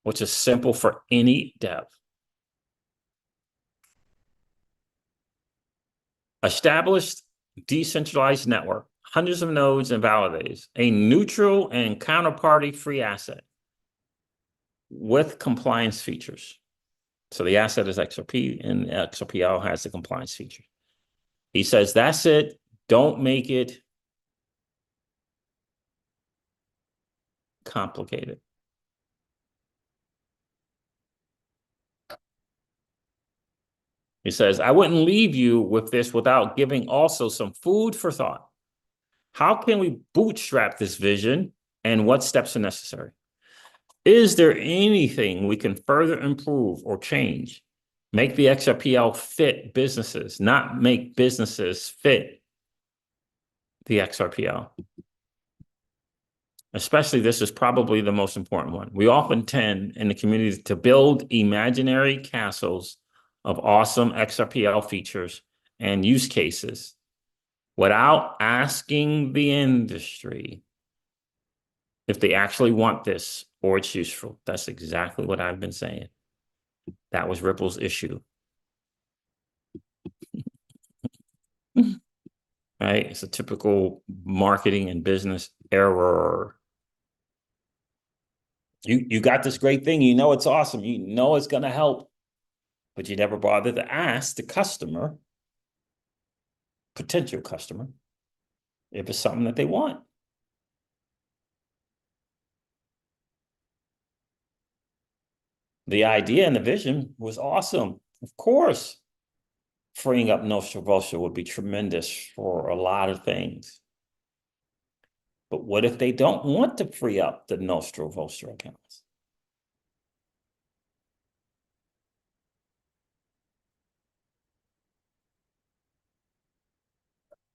S1: which is simple for any dev. Established decentralized network, hundreds of nodes and validators, a neutral and counterparty-free asset with compliance features. So the asset is XRP, and XRPL has the compliance feature. He says, that's it. Don't make it complicated. He says, I wouldn't leave you with this without giving also some food for thought. How can we bootstrap this vision, and what steps are necessary? Is there anything we can further improve or change? Make the XRPL fit businesses, not make businesses fit the XRPL. Especially, this is probably the most important one. We often tend in the community to build imaginary castles of awesome XRPL features and use cases without asking the industry if they actually want this or it's useful. That's exactly what I've been saying. That was Ripple's issue. Right? It's a typical marketing and business error. You got this great thing, you know it's awesome, you know it's going to help, but you never bother to ask the customer, potential customer, if it's something that they want. The idea and the vision was awesome. Of course, freeing up Nostra Vostra would be tremendous for a lot of things. But what if they don't want to free up the Nostra Vostra accounts?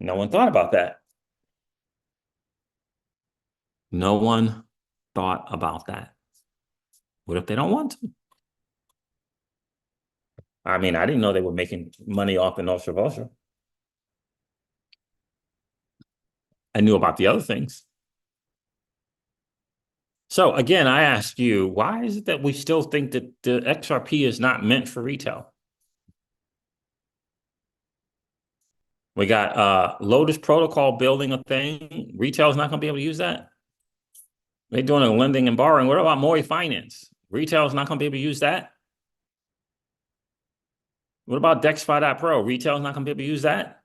S1: No one thought about that. No one thought about that. What if they don't want to? I mean, I didn't know they were making money off the Nostra Vostra. I knew about the other things. So again, I ask you, why is it that we still think that the XRP is not meant for retail? We got Lotus Protocol building a thing. Retail is not going to be able to use that. They're doing a lending and borrowing. What about Moy Finance? Retail is not going to be able to use that. What about DexFi.pro? Retail is not going to be able to use that.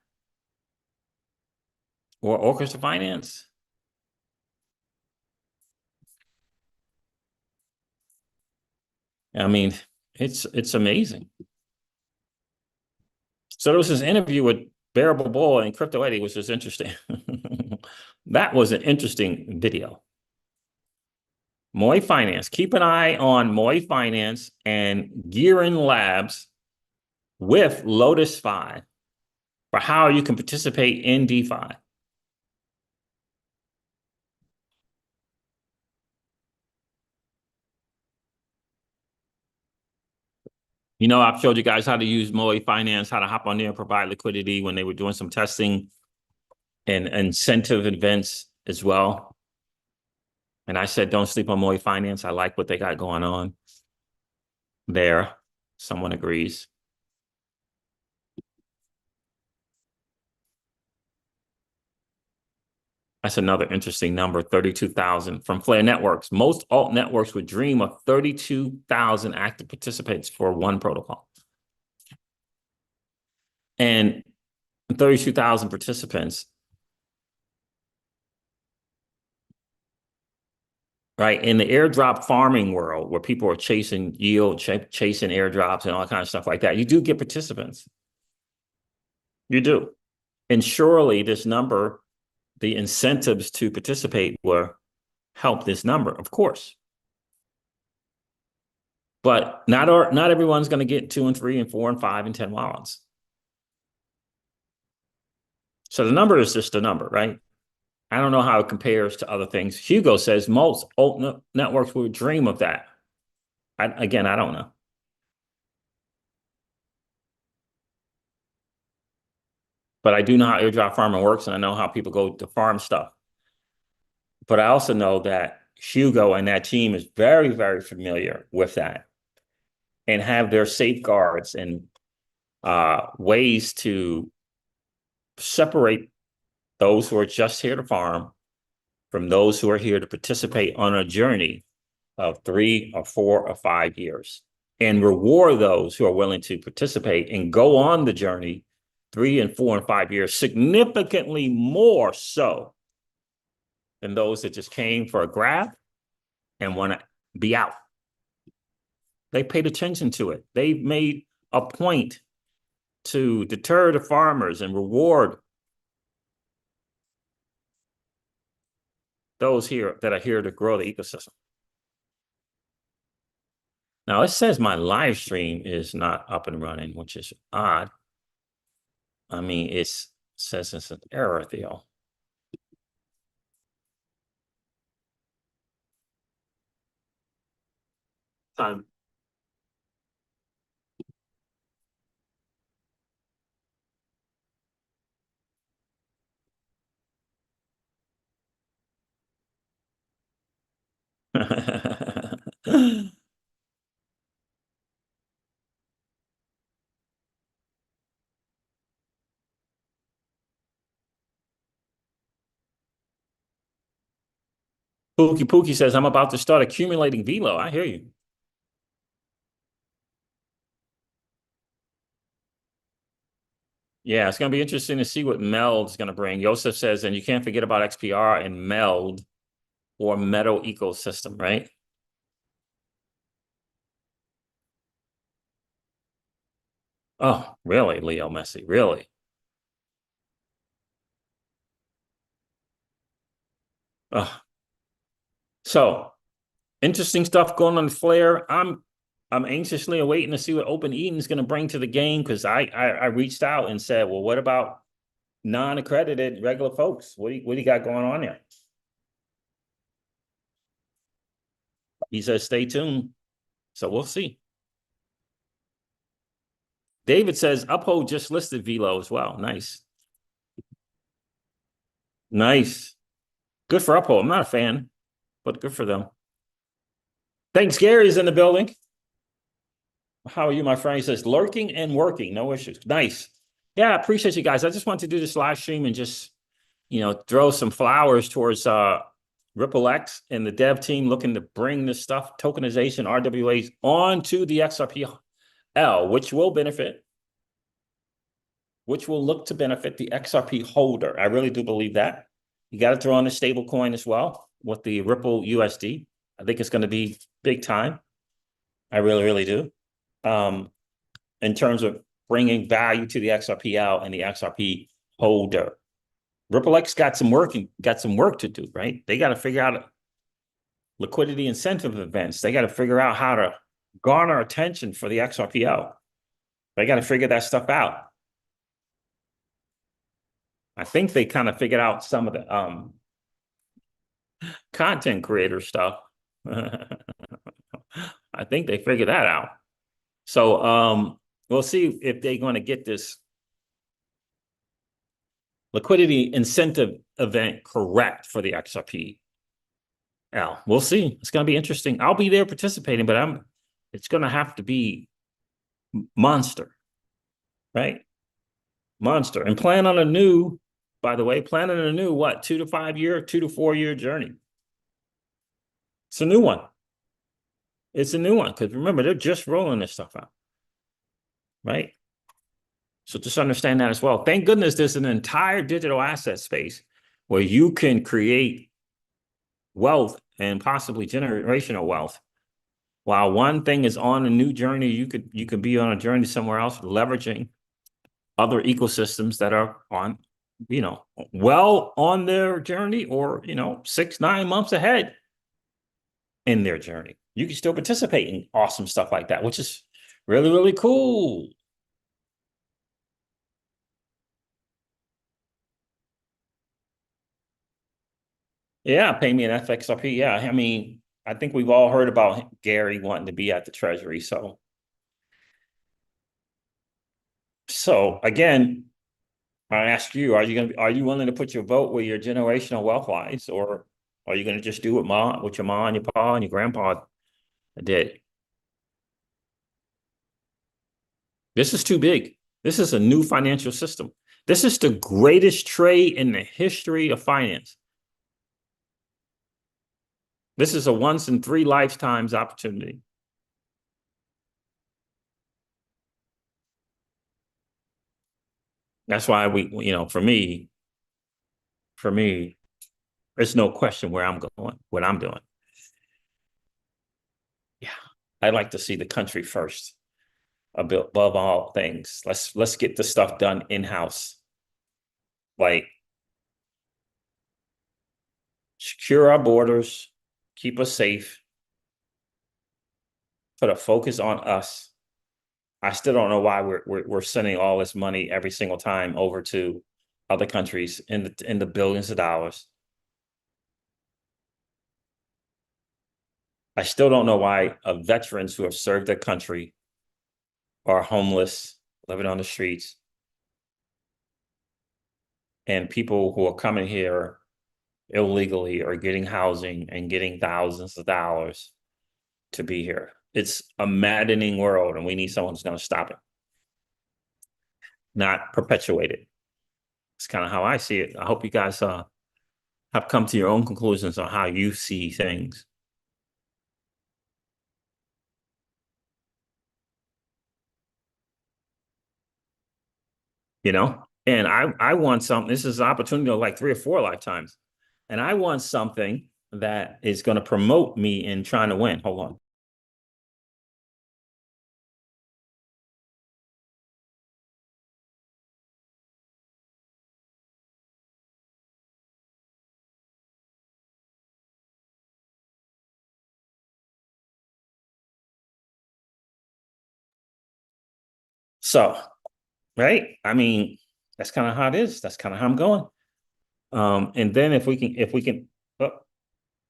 S1: Or Orchestra Finance. I mean, it's amazing. So there was this interview with Bearable Bull and Crypto Eddie, which was interesting. That was an interesting video. Moy Finance. Keep an eye on Moy Finance and Gearin Labs with Lotus Fi for how you can participate in DeFi. You know, I've showed you guys how to use Moy Finance, how to hop on there and provide liquidity when they were doing some testing and incentive events as well. And I said, don't sleep on Moy Finance. I like what they got going on there. Someone agrees. That's another interesting number, 32,000 from Flare Networks. Most alt networks would dream of 32,000 active participants for one protocol. And 32,000 participants, right? In the airdrop farming world, where people are chasing yield, chasing airdrops and all kind of stuff like that, you do get participants. You do. And surely this number the incentives to participate were help this number, of course. But not everyone's going to get 2 and 3 and 4 and 5 and 10 wallets. So the number is just a number, right? I don't know how it compares to other things. Hugo says most old networks would dream of that. Again, I don't know. But I do know how airdrop farming works, and I know how people go to farm stuff. But I also know that Hugo and that team is very, very familiar with that and have their safeguards and ways to separate those who are just here to farm from those who are here to participate on a journey of 3 or 4 or 5 years, and reward those who are willing to participate and go on the journey 3 and 4 and 5 years, significantly more so than those that just came for a grab and want to be out. They paid attention to it. They made a point to deter the farmers and reward those here that are here to grow the ecosystem. Now, it says my live stream is not up and running, which is odd. I mean, it says it's an error deal. Time. Pookie says, I'm about to start accumulating velo. I hear you. Yeah, it's going to be interesting to see what Meld is going to bring. Joseph says, and you can't forget about XPR and Meld or Metal ecosystem, right? Oh, really, Leo Messi? Really? Oh. So interesting stuff going on the Flare. I'm anxiously awaiting to see what Open Eden is going to bring to the game, because I reached out and said, well, what about non-accredited regular folks? What do you got going on there? He says, stay tuned. So we'll see. David says, Uphold just listed Velo as well. Nice. Nice. Good for Uphold. I'm not a fan, but good for them. Thanks, Gary's in the building. How are you, my friend? He says, lurking and working. No issues. Nice. Yeah, I appreciate you guys. I just want to do this live stream and just, throw some flowers towards RippleX and the dev team looking to bring this stuff, tokenization, RWAs, onto the XRPL, which will look to benefit the XRP holder. I really do believe that. You got to throw on the stable coin as well with the Ripple USD. I think it's going to be big time. I really, really do. In terms of bringing value to the XRPL and the XRP holder. RippleX got some work to do, right? They got to figure out liquidity incentive events. They got to figure out how to garner attention for the XRPL. They got to figure that stuff out. I think they kind of figured out some of the content creator stuff. I think they figured that out. So we'll see if they're going to get this liquidity incentive event correct for the XRP. We'll see. It's going to be interesting. I'll be there participating, but it's going to have to be monster, right? Monster. And plan on a new, by the way, what, 2 to 5 year, 2 to 4 year journey. It's a new one. It's a new one, because remember, they're just rolling this stuff out, right? So just understand that as well. Thank goodness there's an entire digital asset space where you can create wealth and possibly generational wealth. While one thing is on a new journey, you could be on a journey somewhere else, leveraging other ecosystems that are on well on their journey, or 6, 9 months ahead in their journey. You can still participate in awesome stuff like that, which is really, really cool. Yeah, pay me an FXRP. Yeah, I mean, I think we've all heard about Gary wanting to be at the Treasury. So again, I ask you, are you willing to put your vote where your generational wealth lies, or are you going to just do what your mom and your pa and your grandpa did? This is too big. This is a new financial system. This is the greatest trade in the history of finance. This is a once in 3 lifetimes opportunity. That's why for me, there's no question where I'm going, what I'm doing. Yeah, I like to see the country first, above all things. Let's get the stuff done in house. Like, secure our borders, keep us safe, put a focus on us. I still don't know why we're sending all this money every single time over to other countries in the billions of dollars. I still don't know why veterans who have served their country are homeless, living on the streets, and people who are coming here illegally are getting housing and getting thousands of dollars to be here. It's a maddening world, and we need someone who's going to stop it, not perpetuate it. It's kind of how I see it. I hope you guys have come to your own conclusions on how you see things. And I want something. This is an opportunity of like 3 or 4 lifetimes, and I want something that is going to promote me in trying to win. Hold on. So, right, I mean, that's kind of how it is. That's kind of how I'm going. And then oh,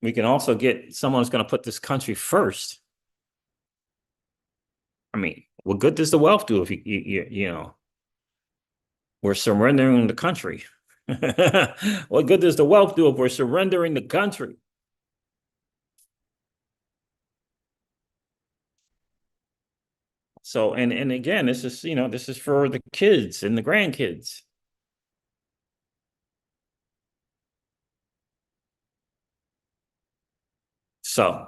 S1: we can also get someone who's going to put this country first. I mean, what good does the wealth do if we're surrendering the country? What good does the wealth do if we're surrendering the country? So, and again, this is for the kids and the grandkids. So,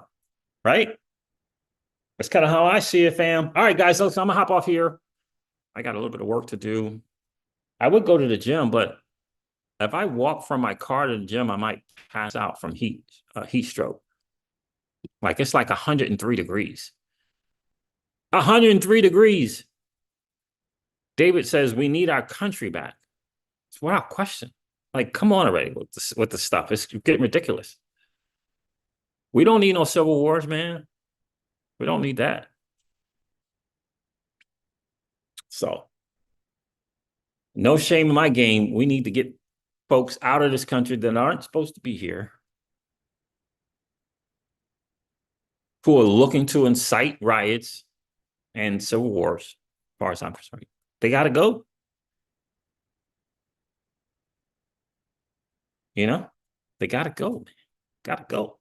S1: right? That's kind of how I see it, fam. All right, guys, listen, I'm gonna hop off here. I got a little bit of work to do. I would go to the gym, but if I walk from my car to the gym, I might pass out from heat stroke. Like, it's like 103 degrees. 103 degrees. David says we need our country back. It's without question. Like, come on already with the stuff. It's getting ridiculous. We don't need no civil wars, man. We don't need that. So, no shame in my game. We need to get folks out of this country that aren't supposed to be here, who are looking to incite riots and civil wars, as far as I'm concerned. They got to go. You know, they got to go. Got to go.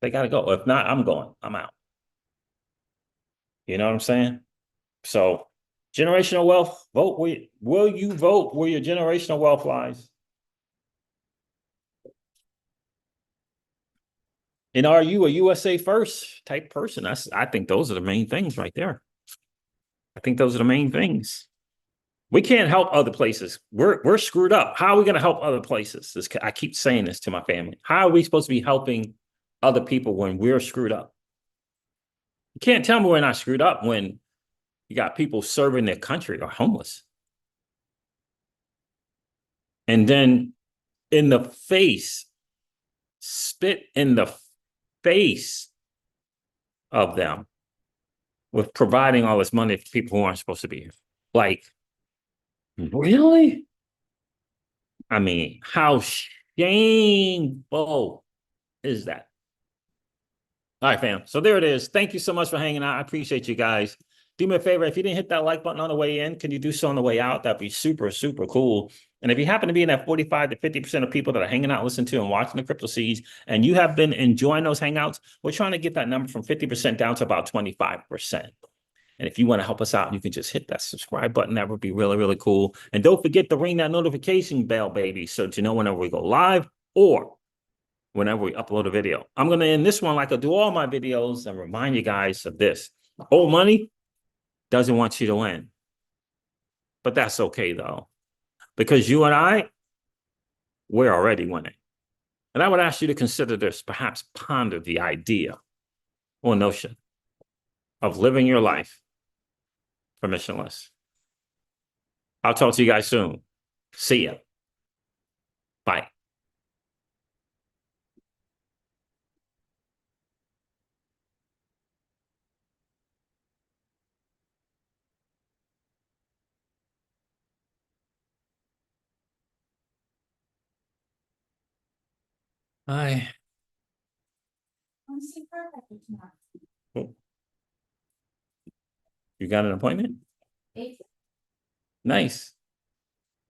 S1: They got to go. If not, I'm going. I'm out. You know what I'm saying? So, generational wealth, will you vote where your generational wealth lies? And are you a USA first type person? I think those are the main things right there. I think those are the main things. We can't help other places. We're screwed up. How are we going to help other places? I keep saying this to my family. How are we supposed to be helping other people when we're screwed up? You can't tell me we're not screwed up when you got people serving their country or homeless. and then in the face, spit in the face of them with providing all this money for people who aren't supposed to be here. Like, really? I mean, how shameful is that? All right, fam. So there it is. Thank you so much for hanging out. I appreciate you guys. Do me a favor. If you didn't hit that like button on the way in, can you do so on the way out? That'd be super, super cool. And if you happen to be in that 45 to 50% of people that are hanging out, listening to and watching the Crypto Seeds, and you have been enjoying those hangouts, we're trying to get that number from 50% down to about 25%. And if you want to help us out, you can just hit that subscribe button. That would be really, really cool. And don't forget to ring that notification bell, baby, so that you know whenever we go live or whenever we upload a video. I'm going to end this one like I do all my videos and remind you guys of this. Old money doesn't want you to win. But that's okay, though, because you and I, we're already winning. And I would ask you to consider this, perhaps ponder the idea or notion of living your life permissionless. I'll talk to you guys soon. See ya. Bye. Bye. You got an appointment? Nice.